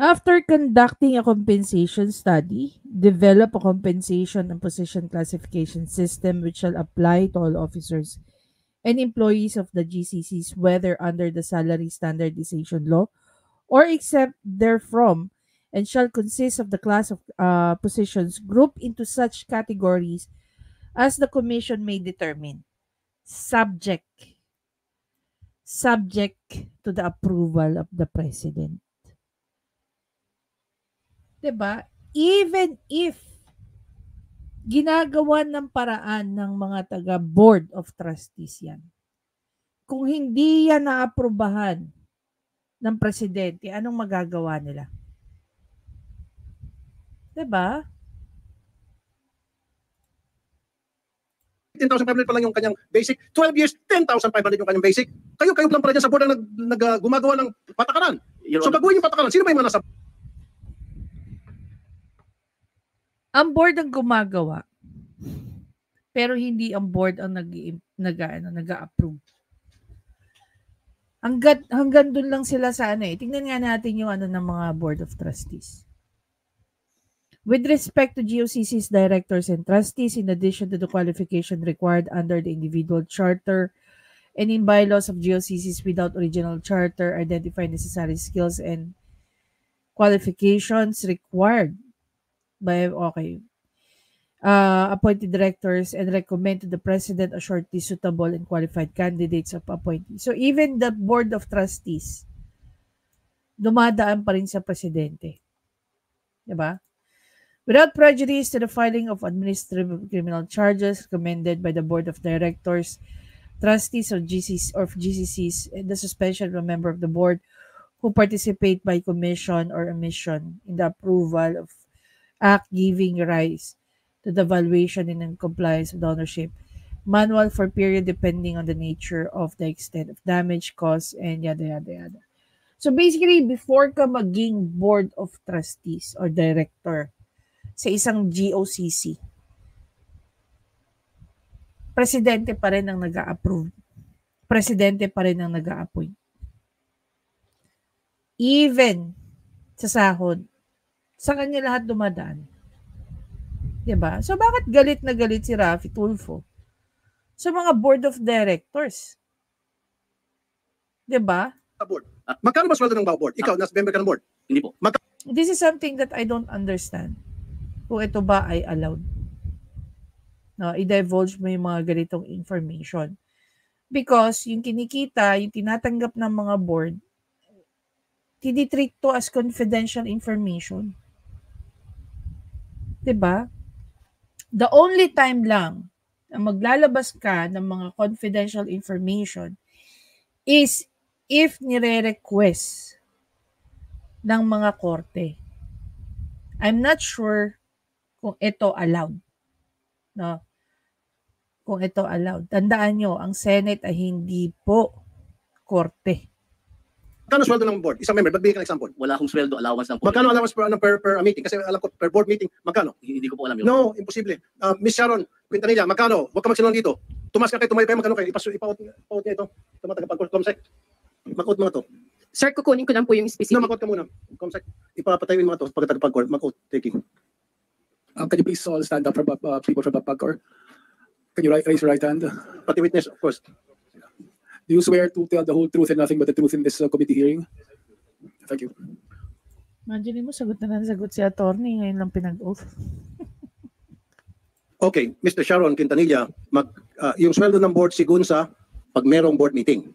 After conducting a compensation study, develop a compensation and position classification system which shall apply to all officers and employees of the GCCs, whether under the salary standardization law or exempt therefrom, and shall consist of the class of positions grouped into such categories as the Commission may determine, subject to the approval of the President. Diba? Even if ginagawa ng paraan ng mga taga Board of Trustees yan, kung hindi yan naaprubahan ng presidente, anong magagawa nila? Diba? 10,500 pa lang yung kanyang basic. 12 years, 10,500 yung kanyang basic. Kayo lang pala dyan sa board ang gumagawa ng patakaran. Your So, Honor, baguhin yung patakaran. Sino ba yung mga nasa Ang board ang gumagawa. Pero hindi ang board ang nag-approve. Hanggang doon lang sila sa Tingnan nga natin yung ng mga Board of Trustees. With respect to GOCC's directors and trustees, in addition to the qualification required under the individual charter and in bylaws of GOCCs without original charter, identify necessary skills and qualifications required by appointed directors and recommend to the president a shortly suitable and qualified candidates of appointees. So even the board of trustees, dumadaan pa rin sa presidente. Diba? Without prejudice to the filing of administrative criminal charges recommended by the board of directors, trustees of GCCs, and the suspension of a member of the board who participate by commission or omission in the approval of act giving rise to the valuation and compliance with ownership manual for period depending on the nature of the extent of damage caused and yada yada yada. So basically, before ka maging board of trustees or director sa isang GOCC, presidente pa rin ang nag-a-approve. Presidente pa rin ang nag-a-appoint. Even sa sahod, sa kanya lahat dumadaan. Diba? So bakit galit na galit si Raffy Tulfo sa mga board of directors? Diba? Board. Magkano ba sweldo ng board? Ikaw, nasa member ka ng board. Hindi po. This is something that I don't understand. Kung ito ba ay allowed. No, i-divulge mo yung mga ganitong information. Because yung kinikita, yung tinatanggap ng mga board, tinitreat to as confidential information. Diba? The only time lang na maglalabas ka ng mga confidential information is if nire-request ng mga korte. I'm not sure kung ito allowed. No? Kung ito allowed. Tandaan nyo, ang Senate ay hindi po korte. Magkano sweldo ng board? Isang member, bagbigay ka ng example. Wala akong sweldo allowance ng Magkano allowance per meeting? Kasi alam ko, per board meeting, magkano? Hindi ko po alam yun. No, imposible. Miss Sharon Quintanilla, magkano? Huwag ka magsinungaling dito. Tumas ka kayo, tumayo kayo, magkano kayo? Ipaut niya ito. Tumatagapag, Comsec. Makot mga to. Sir, kukunin ko lang po yung No, specific. makot ka muna. Comsec. Ipapatayin mga to pagkatagapag, makot. Taking. Can you please all stand up for people from Bapagcor? Can you raise your right hand? Pati witness, of course. Do you swear to tell the whole truth and nothing but the truth in this committee hearing? Thank you. Imagine mo, sagot na sagot si attorney, ngayon lang pinag-oath. Okay, Mr. Sharon Quintanilla, yung sweldo ng board sigun sa pag merong board meeting.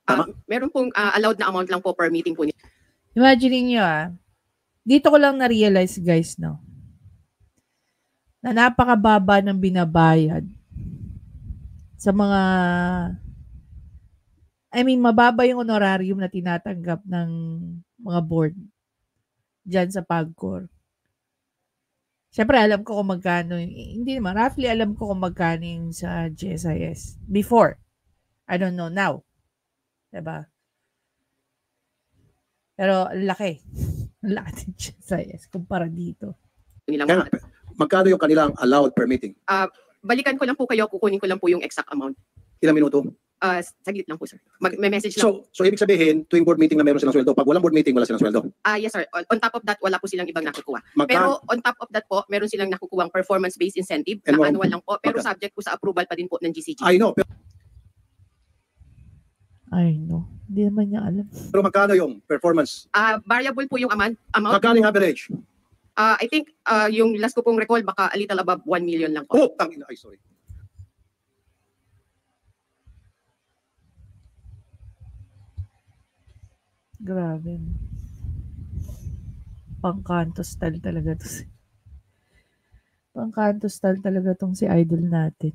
Tama? Meron pong allowed na amount lang po per meeting po. Imagine nyo dito ko lang na-realize guys, no, na napakababa ng binabayad sa mga, mababa yung honorarium na tinatanggap ng mga board dyan sa PAGCOR. Siyempre, alam ko kung magkano, hindi naman, roughly alam ko kung magkano yung sa GSIS. Before. I don't know now. Diba? Pero, laki. Laki ng GSIS kumpara dito. Kaya, magkano yung kanilang allowed per meeting? Balikan ko lang po kayo, kukunin ko lang po yung exact amount. Ilang minuto? Saglit lang po, sir. May message lang. So ibig sabihin, tuwing board meeting na meron silang sweldo. Pag walang board meeting, wala silang sweldo. Yes, sir. On top of that, wala po silang ibang nakukuha. Magkano? Pero on top of that po, meron silang nakukuhang performance-based incentive And na annual lang po. Pero subject po sa approval pa din po ng GCG. I know. Hindi naman niya alam. Pero magkano yung performance? Variable po yung amount. Magkano yung average? I think yung last ko pong recall, baka a little above 1 million lang po. Oh, tangina. Ay, sorry. Grabe. Pangkanto style talaga to. Pangkanto style talaga tong si idol natin.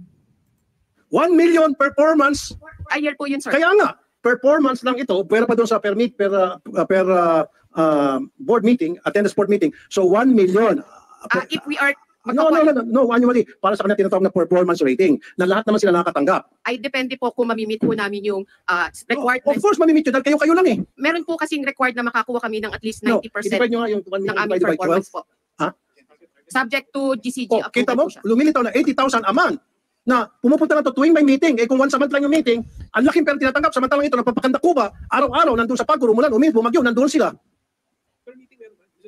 1 million performance. A year po yun, sir. Kaya nga, performance lang ito, pwera pa doon sa per board meeting, attendance board meeting. So 1 million. If we are No, annually. Para sa kanila tinatawag na performance rating na lahat naman sila nakakatanggap. ay depende po kung mamimit po namin yung Of requirements. course, mamimit yun dahil kayo lang eh. Meron po kasing required na makakuha kami ng at least No, 90% i-divide nyo nga yung 1 ng million aming divided by 12. performance po. Ha? Subject to GCG Oh, kita approval mo, po siya. lumilitaw na 80,000 a month na pumupunta na to tuwing may meeting. Eh kung once a month lang yung meeting, ang laking pera tinatanggap. Samantalang ito, nagpapakanda Cuba, araw-araw, nandun sa Pagcor, umulan, bumagyo, nandun sila.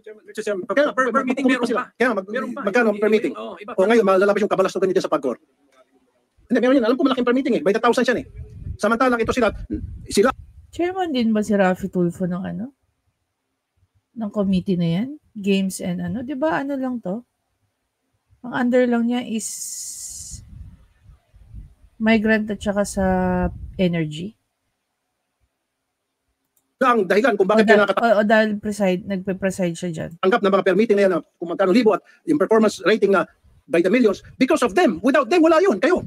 Mr. Chairman, per meeting meron pa. Kaya Meron pa. magkano per meeting? Iba O ngayon, malalabas yung kabalastugan niya sa Pagcor. Hindi, meron yan. Alam ko malaking per meeting eh. By the thousands yan eh. Samantalang ito sila Chairman din ba si Raffy Tulfo ng ano? Ng committee na yan? Games and ano? Di ba ano lang to? Ang under lang niya is migrant at saka sa energy. ang dahilan kung bakit O kaya dahil nagpe-preside siya dyan. nakatanggap ng mga permitting na yan na kung magkano libo at yung performance rating na by the millions, because of them. Without them, wala yun. Kayo.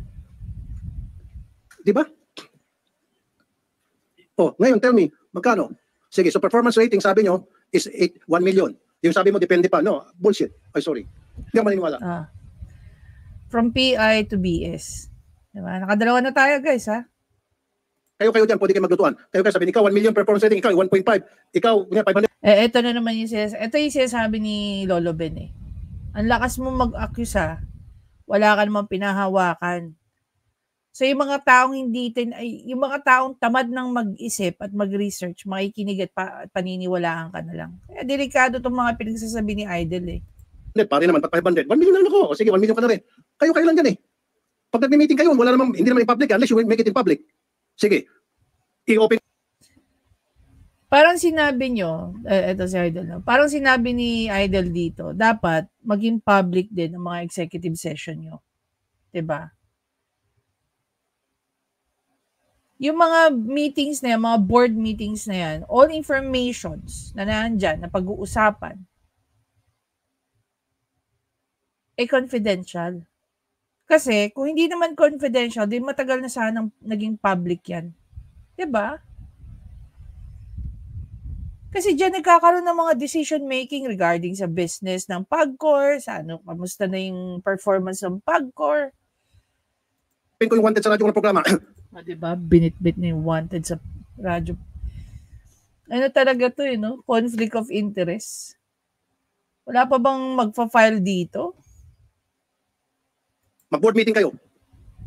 Di ba? Oh, ngayon, tell me, magkano? Sige, so performance rating, sabi nyo, is 1 million. Yung sabi mo, depende pa. No, bullshit. Ay, sorry. Hindi ako maniniwala. From PI to BS. Diba? Nakadalawa na tayo, guys, ha? Kayo dyan, pwede kayo maglutuan. Kayo sabihin, ikaw 1 million performance rating, ikaw 1.5. Ikaw, 500. Ito na naman yung sinasabi ni Lolo Ben, eh. Ang lakas mo mag-accuse, ha? Wala ka namang pinahawakan. So yung mga taong yung mga taong tamad ng mag-isip at mag-research, makikinig at paniniwalaan ka na lang. Kaya delikado itong mga pinagsasabi ni Idol, eh. Hindi, pare naman, 500. 1 million na lang ako. O sige, 1 million ka na rin. Kayo lang dyan, eh. Pag nag-meeting kayo, wala namang, hindi naman in public, unless you make it in public. Sige, i-open. Parang sinabi nyo, eto si Idol, no? Parang sinabi ni Idol dito, dapat maging public din ang mga executive session nyo. Diba? Yung mga meetings na yan, mga board meetings na yan, all informations na nandyan, na pag-uusapan, confidential. Kasi, kung hindi naman confidential, di matagal na sanang naging public yan. Diba? Kasi dyan nagkakaroon ng mga decision making regarding sa business ng PAGCOR, sa ano, kamusta na yung performance ng PAGCOR. Ko yung wanted sa radyo ng programa. Diba? Binitbit na yung wanted sa radyo. Ano talaga to, no? Conflict of interest. Wala pa bang magpa-file dito? Mag-board meeting kayo.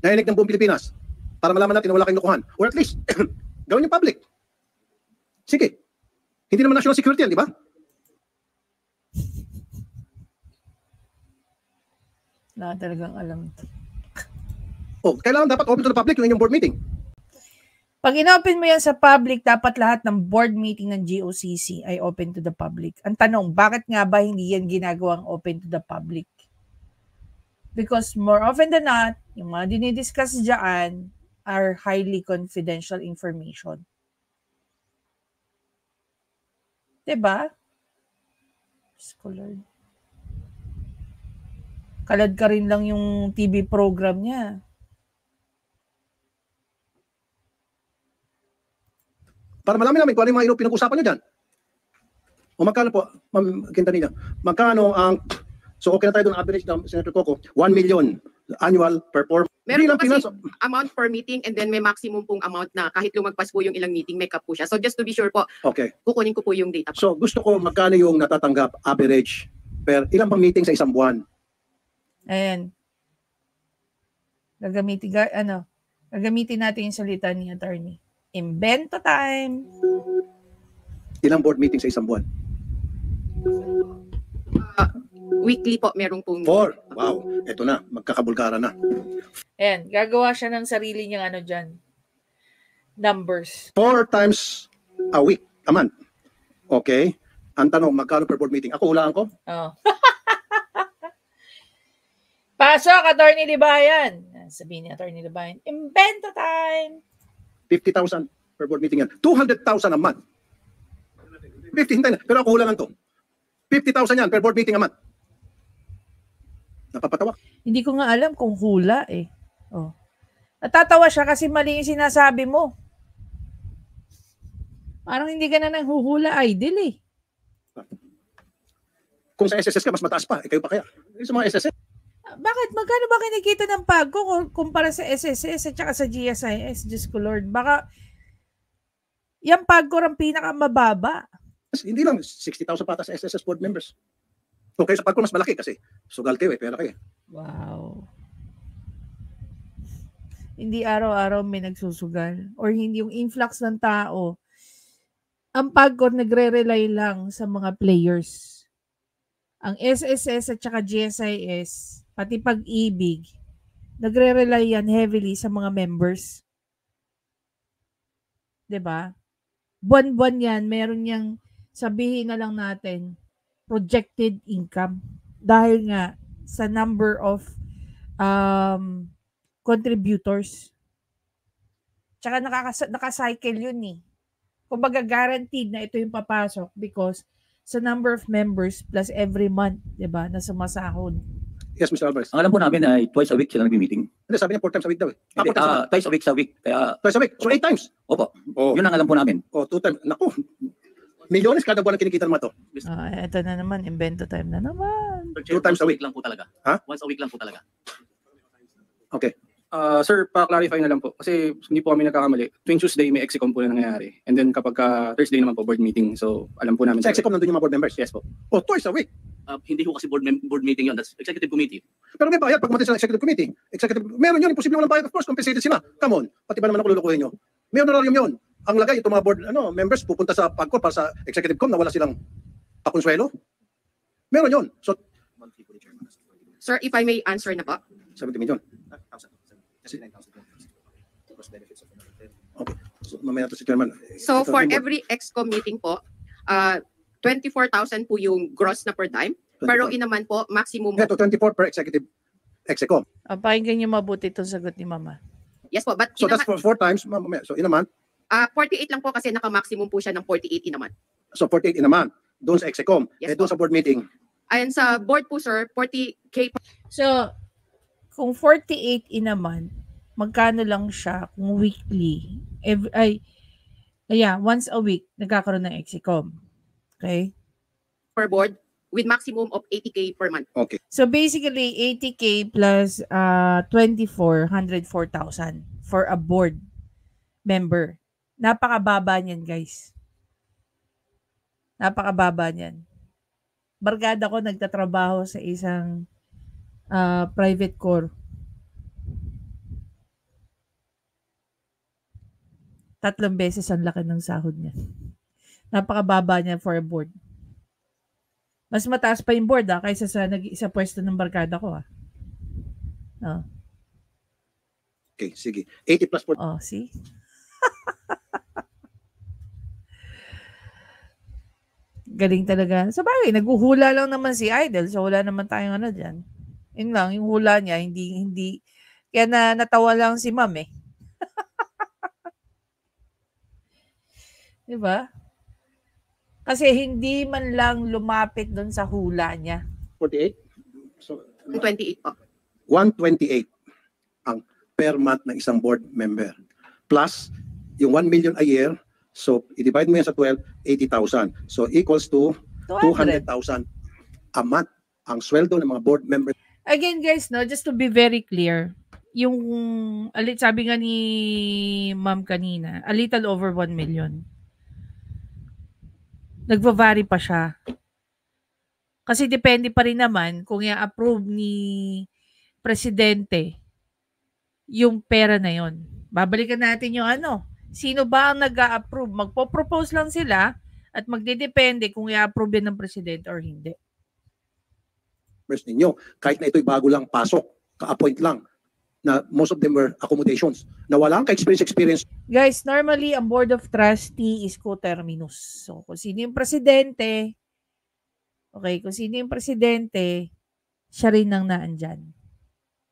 Nainig ng buong Pilipinas. Para malaman natin na wala kayong lokohan. Or at least, gawin yung public. Sige. Hindi naman national security yan, di ba? Wala talagang alam to. Oh, kailangan dapat open to the public yung inyong board meeting. Pag in-open mo yan sa public, dapat lahat ng board meeting ng GOCC ay open to the public. Ang tanong, bakit nga ba hindi yan ginagawang open to the public? Because more often than not, yung mga dinidiscuss dyan are highly confidential information. Diba? Scholar. Kalad ka rin lang yung TV program niya. Para malaman namin kung ano yung mga pinag-usapan nyo dyan. O magkano po, Ma'am Quintanilla, magkano ang, so okay na tayo doon, average ng Senator Coco, 1 million annual performance. Meron po kasi amount per meeting and then may maximum pong amount na kahit lumagpas po yung ilang meeting, may cap po siya. So just to be sure po, Okay. kukunin ko po yung data po. So gusto ko magkano yung natatanggap average per ilang pang meeting sa isang buwan. Ayan. Gagamitin natin yung salita ni attorney. Invento time. Ilang board meeting sa isang buwan? Weekly po, meron pong... 4. Wow. Ito na. Magkakabulgara na. Ayan. Gagawa siya ng sarili niyang ano dyan. Numbers. 4 times a week. A month. Okay. Ang tanong, magkano per board meeting? Ako, hulaan ko? Oh. Pasok, attorney Libayan. Sabihin ni attorney Libayan, invento time. 50,000 per board meeting yan. 200,000 a month. 50, hindi na. Pero ako hulaan to. 50,000 yan per board meeting a month. Napapatawa. Hindi ko nga alam kung hula eh. Oh. Natatawa siya kasi mali yung sinasabi mo. Parang hindi ka na nang huhula, Idol eh. Kung sa SSS ka, mas mataas pa. Kayo pa kaya? Sa mga SSS. Bakit? Magkano ba kinikita ng PAGCO kumpara sa SSS at saka sa GSIS? Diyos ko Lord. Baka yung PAGCO ang pinakamababa. Hindi lang, 60,000 pata sa SSS board members. So kayo sa PAGCO mas malaki kasi sugal kayo pera kayo. Wow. Hindi araw-araw may nagsusugal or hindi yung influx ng tao. Ang PAGCO nagre-rely lang sa mga players. Ang SSS at saka GSIS, pati Pag-ibig, nagre-rely yan heavily sa mga members. 'Di ba? Buwan-buwan yan, meron niyang, sabihin na lang natin, projected income. Dahil nga sa number of contributors. Tsaka nakacycle yun eh. Kumbaga guaranteed na ito yung papasok because sa number of members plus every month, 'di ba, na sumasahod. Yes, Mr. Alvarez. Ang alam po namin ay twice a week sila nagmi-meeting. Hindi, sabi niya 4 times a week daw eh. Hindi, 4 times a week. twice a week sa week. Kaya, Twice a week. So 8 times. opo, Oh, yun ang alam po namin. 2 times. Naku. Milyones kada buwan ang kinikita naman to. Ito na naman, invento time na naman. Sir Chair, 2 times once a week. lang po talaga. Ha? Once a week lang po talaga. Okay. Sir, pa-clarify na lang po. Kasi hindi po kami nagkakamali. Tuwing Tuesday, may execom po na nangyayari. And then kapag Thursday naman po, board meeting. So, alam po namin. Sa Execom nandun yung mga board members. Yes po. Oh, twice a week. Hindi ko kasi board meeting yun. That's executive committee. Pero may bayad pag umatin sa executive committee. Meron yun, imposible walang bayad. Of course, compensated sila. Come on. Pati ba naman ako lulukuhin nyo? May honorarium yun. Ang lagay, itong mga board members pupunta sa PAGCOR para sa executive com na wala silang pakonsuelo. Meron yun. So, Sir, if I may answer na po. 70 million. Okay. So, mamaya to si Chairman. So Ito, for yung board. every EXCO meeting po, 24,000 po yung gross na per time. Pero 24. inaman po, maximum. Ito, 24 per executive Execom. Pakinggan niyo mabuti itong sagot ni Mama. Yes po, but So that's inaman, for 4 times. Mamaya. So in a month. 48 lang po kasi naka-maximum po siya ng 48 inaman. So 48 in a month. Doon sa Execom. Yes, Doon sa board meeting. Ayan sa board po sir, 40K po. So, kung 48 in a month, magkano lang siya kung weekly? Once a week, nagkakaroon ng Execom. Okay? per board with maximum of 80K per month. Okay. So basically, 80K plus 24, 104,000 for a board member. Napakababa niyan, guys. Napakababa niyan. Barkada ko nagtatrabaho sa isang private core. 3 beses ang laki ng sahod niya. Napakababa niya for a board. Mas mataas pa yung board kaysa sa pwesto ng barkada ko. Oh. Okay, sige. 80 plus 40. Oh, see? Galing talaga. Sa bagay, naghuhula lang naman si Idol. So, wala naman tayong ano dyan. Yun lang, yung hula niya, hindi. Kaya natawa lang si Ma'am eh. Diba? Kasi hindi man lang lumapit doon sa hula niya. 48? So, 28 po. 128 ang per month ng isang board member. Plus, yung 1 million a year, so i-divide mo yan sa 12, 80,000. So equals to 200,000 a month ang sweldo ng mga board members. Again, guys, no, just to be very clear, yung, sabi nga ni Ma'am kanina, a little over 1 million. Nagva-vary pa siya. Kasi depende pa rin naman kung i-approve ni Presidente yung pera na yon. Babalikan natin yung sino ba ang nag-a-approve? Magpo-propose lang sila at magdedepende kung i-approve yan ng Presidente or hindi. Members ninyo, kahit na ito'y bago lang pasok, ka-appoint lang, na most of them were accommodations, na walang ka-experience. Guys, normally, ang Board of Trustee is coterminous. So, kung sino yung Presidente, siya rin ang naandyan.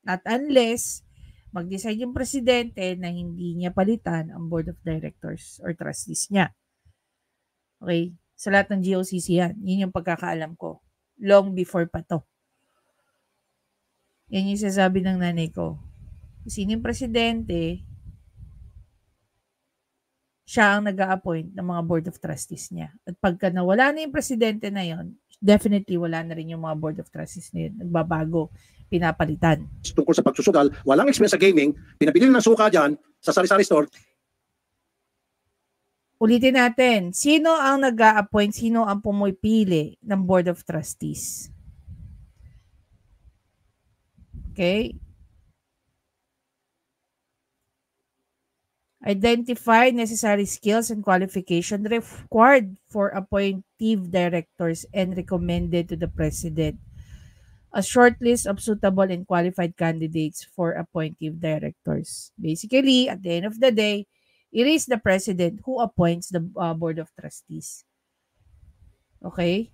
Not unless, mag-decide yung Presidente na hindi niya palitan ang Board of Directors or Trustees niya. Okay? Sa lahat ng GOCC yan. Yun yung pagkakaalam ko. Long before pa to. Yan yung sasabi ng nanay ko. Sino yung Presidente, siya ang nag-a-appoint ng mga Board of Trustees niya. At pagka nawala na yung Presidente na yon, definitely wala na rin yung mga Board of Trustees na yun. Nagbabago, pinapalitan. Tungkol sa pagsusugal, walang experience sa gaming, pinabili ng suka dyan sa sari-sari store. Ulitin natin, sino ang nag-a-appoint, sino ang pumipili ng Board of Trustees? Okay? Identify necessary skills and qualification required for appointive directors and recommended to the President. A short list of suitable and qualified candidates for appointive directors. Basically, at the end of the day, It is the president who appoints the board of trustees. Okay?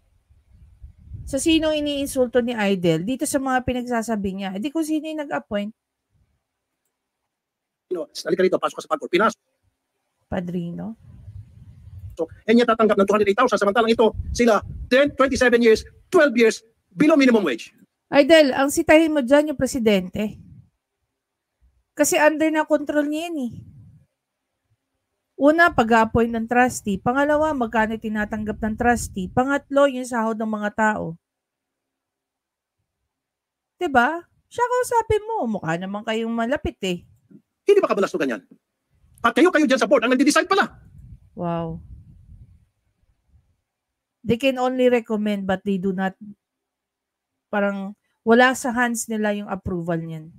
So, sino iniinsulto ni Idol? Dito sa mga pinagsasabi niya. Hindi kung sino yung nag-appoint. Halika rito, pasok ka sa PAGCOR. Pinasok. Padrino. And niya tatanggap ng 208,000. Samantalang ito, sila 10, 27 years, 12 years, below minimum wage. Idol, ang sitahin mo dyan yung presidente. Kasi under na control niya yan eh. Una, pag-appoint ng trustee. Pangalawa, magkano tinatanggap ng trustee. Pangatlo, yung sahod ng mga tao. Diba? Siya kausapin mo. Mukha naman kayong malapit eh. Hindi ba kabalastugan yan? At kayo dyan sa board ang nagde-decide pala. Wow. They can only recommend but they do not, parang wala sa hands nila yung approval niyan.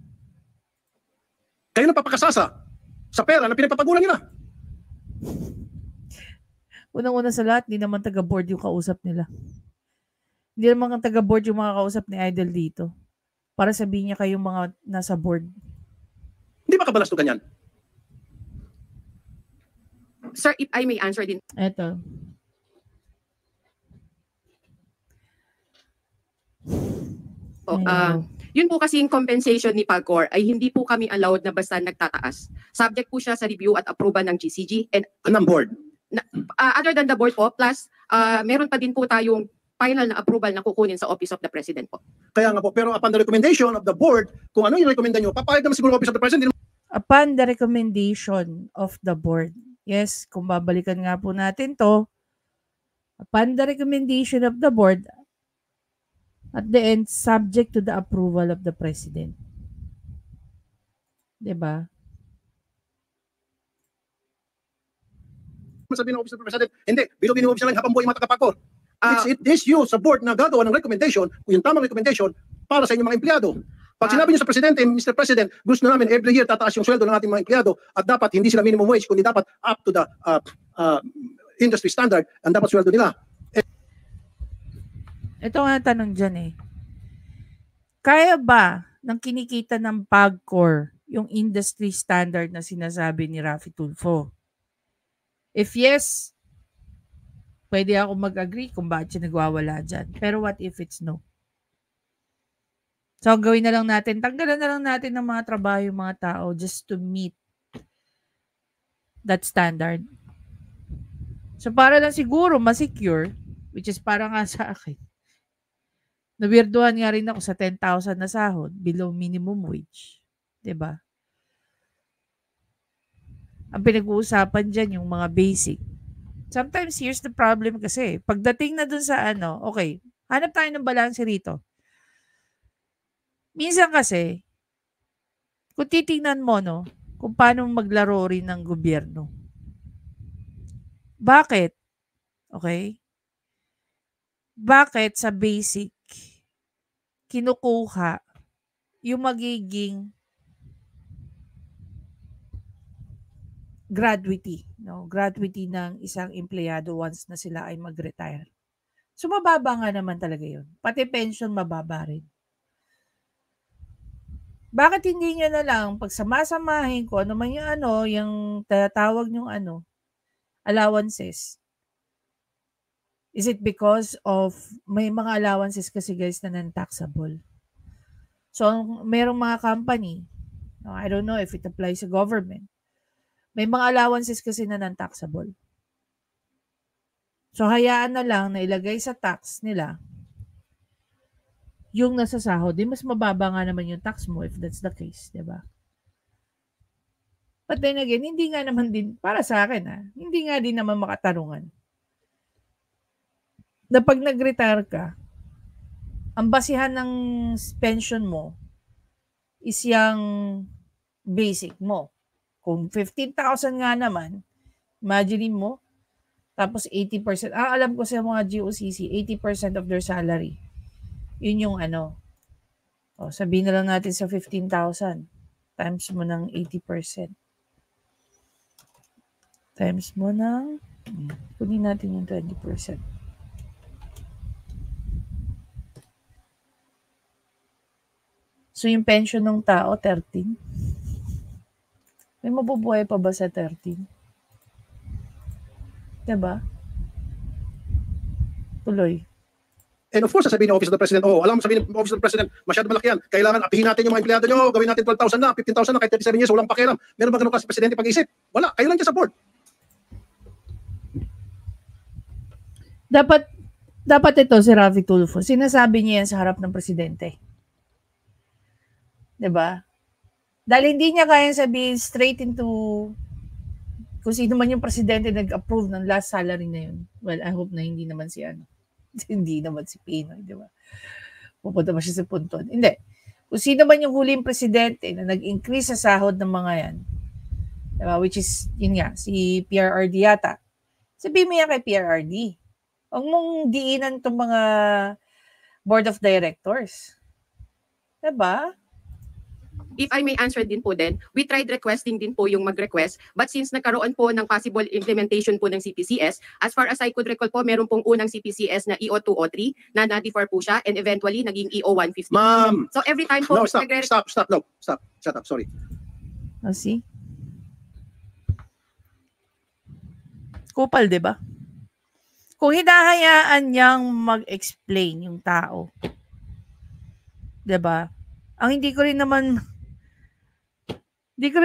Kayo napapakasasa sa pera na pinapapagulan nila. Unang-una sa lahat, hindi naman taga-board yung kausap nila. Hindi naman taga-board yung mga kausap ni Idol dito. Para sabihin niya kayong mga nasa board. Hindi ba kabalastugan yan? Sir, if I may answer din. Eto. Yun po kasi yung compensation ni PAGCOR ay hindi po kami allowed na basta nagtataas. Subject po siya sa review at approval ng GCG. And Anong board? other than the board po, plus meron pa din po tayong final na approval na kukunin sa Office of the President po. Kaya nga po, pero upon the recommendation of the board, kung ano yung recommenda nyo, papayag naman siguro Office of the President. Upon the recommendation of the board. Yes, kung babalikan nga po natin to, upon the recommendation of the board, at the end, subject to the approval of the President. Diba? Sabihin ng Office of the President, hindi, binubuo siya lang habang buhay yung mga taga-PAGCOR. It is you sa board na gagawa ng recommendation, yung tamang recommendation para sa inyong mga empleyado. Pag sinabi niyo sa Presidente, Mr. President, gusto namin every year tataas yung sweldo ng ating mga empleyado at dapat hindi sila minimum wage, kundi dapat up to the industry standard ang dapat sweldo nila. Ito nga tanong dyan eh. Kaya ba ng kinikita ng PAGCOR yung industry standard na sinasabi ni Raffy Tulfo? If yes, pwede ako mag-agree kung bakit siya nagwawala dyan. Pero what if it's no? So, gawin na lang natin, tanggalan na lang natin ng mga trabaho yung mga tao just to meet that standard. So, para lang siguro ma-secure, which is para nga sa akin, nawirduhan nga rin ako sa 10,000 na sahod below minimum wage. 'Di ba? Ang pinag-uusapan dyan yung mga basic. Sometimes here's the problem kasi. Pagdating na dun sa okay, hanap tayo ng balanse rito. Minsan kasi, kung titingnan mo, kung paano maglaro rin ng gobyerno. Bakit? Okay? Bakit sa basic, kinukuha yung magiging gratuity, gratuity ng isang empleyado once na sila ay mag-retire. So, mababa nga naman talaga yun. Pati pension, mababa rin. Bakit hindi nyo na lang pagsamasamahin ko ano man yung tatawag yung allowances? Is it because of may mga allowances kasi guys na non-taxable? So, merong mga company, I don't know if it applies sa government, may mga allowances kasi na non-taxable. So, hayaan na lang na ilagay sa tax nila yung nasa sahod. Di mas mababa nga naman yung tax mo if that's the case, di ba? But then again, hindi nga naman din, para sa akin hindi nga din naman makatarungan. Na pag nag-retire ka, ang basihan ng pension mo is yung basic mo. Kung 15,000 nga naman, imagine mo, tapos 80%, alam ko sa mga GOCC, 80% of their salary. Yun yung sabihin na lang natin sa 15,000, times mo ng 80%. Times mo ng, kunin natin yung 20%. So, yung pension ng tao, 13. May mabubuhay pa ba sa 13? Diba? Tuloy. And of course, sasabihin ng Office of the President, alam mo sabihin ng Office of the President, masyado malaki yan. Kailangan apihin natin yung mga empleyado nyo, gawin natin 12,000 na, 15,000 na, kahit 37 years, walang pakialam. Meron ba ganun kasi Presidente pag-isip? Wala. Kayo lang dyan sa board. Dapat ito si Raffy Tulfo, sinasabi niya yan sa harap ng Presidente. Diba? Dahil hindi niya kayang sabihin straight into kung sino man yung Presidente nag-approve ng last salary na yun. Well, I hope na hindi naman si hindi naman si Pinoy, di ba? Pupunta ba siya sa punton? Hindi. Kung sino man yung huling presidente na nag-increase sa sahod ng mga yan, diba? Which is, yun nga, si PRRD yata. Sabihin mo yan kay PRRD. Huwag mong diinan itong mga board of directors. Diba? If I may answer din po din, we tried requesting din po yung mag-request, but since nagkaroon po ng possible implementation po ng CPCS, as far as I could recall po, meron pong unang CPCS na EO203 na na-defer po siya and eventually naging EO150. Ma'am! So every time po, No, stop. Shut up, sorry. Oh, see? Kupal, diba? Kung hinahayaan niyang mag-explain yung tao, diba? Ang hindi ko rin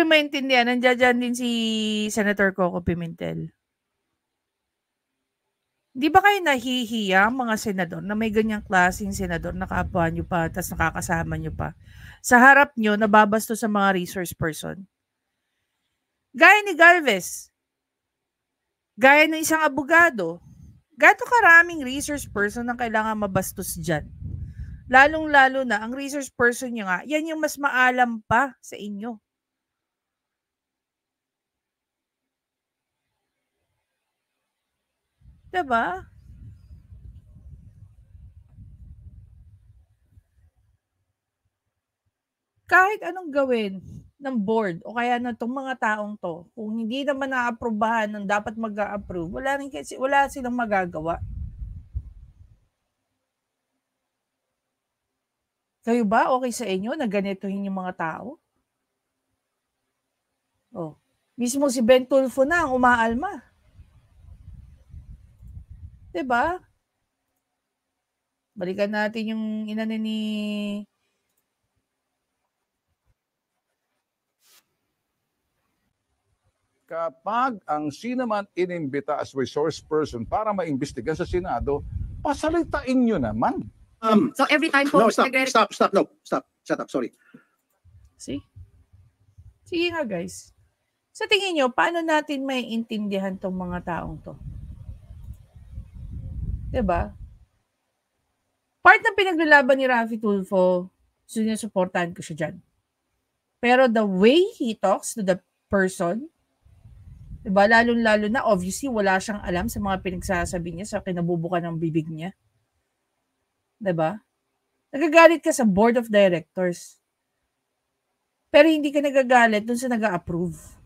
maintindihan, nandiyan dyan din si Senator Coco Pimentel. Di ba kayo nahihiya mga senador na may ganyang klaseng senador na kapwa nyo pa tapos nakakasama nyo pa? Sa harap nyo, nababasto sa mga resource person. Gaya ni Galvez, gaya ng isang abogado, gato karaming resource person ang kailangan mabastos dyan. Lalong-lalo na, ang resource person nyo nga, yan yung mas maalam pa sa inyo. Diba? Kahit anong gawin ng board o kaya na itong mga taong to, kung hindi naman na-aprobahan ng dapat mag-a-approve, wala silang magagawa. Kayo ba okay sa inyo na ganituhin yung mga tao? Oh, mismo si Ben Tulfo na ang umaalma. 'Di ba? Balikan natin yung inano ni kapag ang sino man inimbita as resource person para maimbestigan sa Senado, pasalitain nyo naman. So every time po, No, stop. Shut up, sorry. See? Sige nga guys. Sa tingin nyo, paano natin may intindihan tong mga taong to? 'Di ba? Part ng pinaglalaban ni Raffy Tulfo, sinusuportahan ko siya dyan. Pero the way he talks to the person, 'di ba? Lalo na, obviously, wala siyang alam sa mga pinagsasabi niya sa kinabubukan ng bibig niya. 'Di ba? Nagagalit ka sa board of directors. Pero hindi ka nagagalit dun sa nag-a-approve.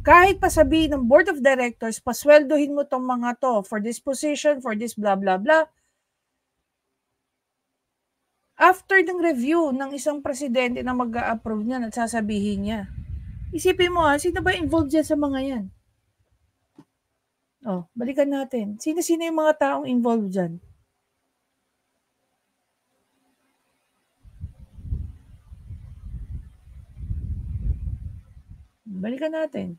Kahit pa sabihin ng board of directors, pasweldohin mo tong mga to for this position, for this blah blah blah. After ng review ng isang presidente na mag-a-approve niya at sasabihin niya, isipin mo sino ba involved dyan sa mga yan? Oh, balikan natin. Sino-sino yung mga taong involved dyan? Balikan natin.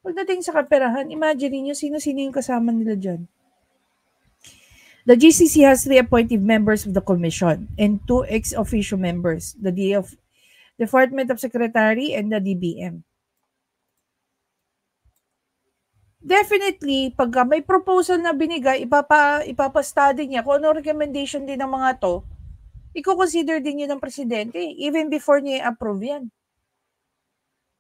Pagdating sa kaperahan, imagine niyo sino-sino yung kasama nila dyan. The GCC has 3 appointed members of the commission and 2 ex-officio members, the Department of Secretary and the DBM. Definitely, pag may proposal na binigay, ipapastudy niya kung ano recommendation din ng mga to, i-consider din yun ng presidente, even before niya i-approve yan.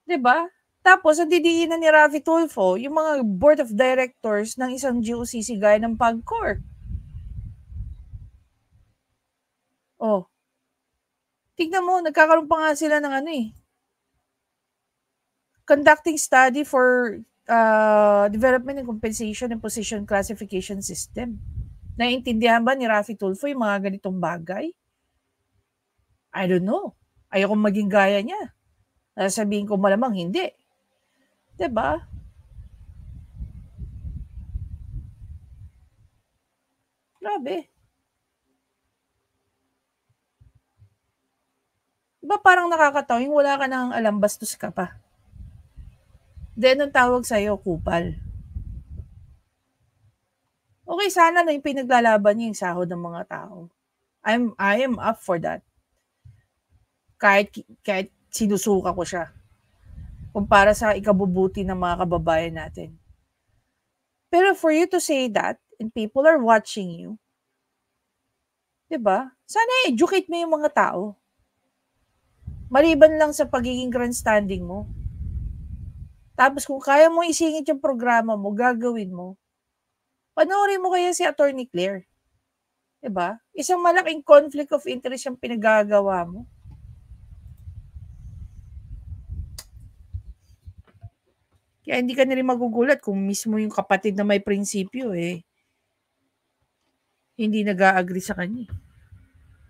Diba? Tapos, ang didiinan ni Raffy Tulfo, yung mga board of directors ng isang GOCC gaya ng PAGCOR. Oh. Tignan mo, nagkakaroon pa nga sila ng conducting study for development and compensation and position classification system. Naiintindihan ba ni Raffy Tulfo yung mga ganitong bagay? I don't know. Ayokong maging gaya niya. Sabihin ko malamang hindi. Diba? Grabe. Diba parang nakakatawa yung wala ka nang alam, bastos ka pa. Then, ang tawag sa'yo, kupal. Okay, sana na yung pinaglalaban niya yung sahod ng mga tao. I am up for that. Kahit sinusuka ko siya. Kumpara sa ikabubuti ng mga kababayan natin. Pero for you to say that, and people are watching you, diba? Sana educate mo yung mga tao. Maliban lang sa pagiging grandstanding mo. Tapos kung kaya mo isingit yung programa mo, gagawin mo. Panoorin mo kaya si Attorney Claire. Diba? Isang malaking conflict of interest yung pinagagawa mo. Kaya hindi ka na rin magugulat kung mismo yung kapatid na may prinsipyo hindi nag-a-agree sa kanya.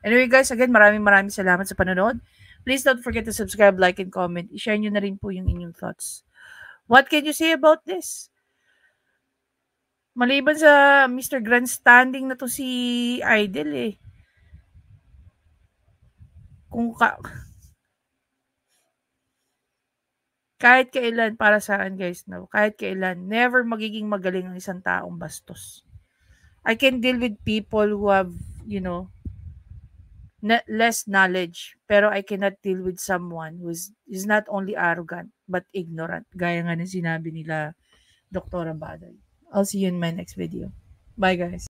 Anyway guys, again, maraming salamat sa panonood. Please don't forget to subscribe, like, and comment. I-share nyo na rin po yung inyong thoughts. What can you say about this? Maliban sa Mr. Grandstanding na to si Idol kahit kailan, para sa akin guys, no, kahit kailan, never magiging magaling ang isang taong bastos. I can deal with people who have, less knowledge, pero I cannot deal with someone who is not only arrogant, but ignorant. Gaya nga ng sinabi nila Dr. Baday. I'll see you in my next video. Bye guys.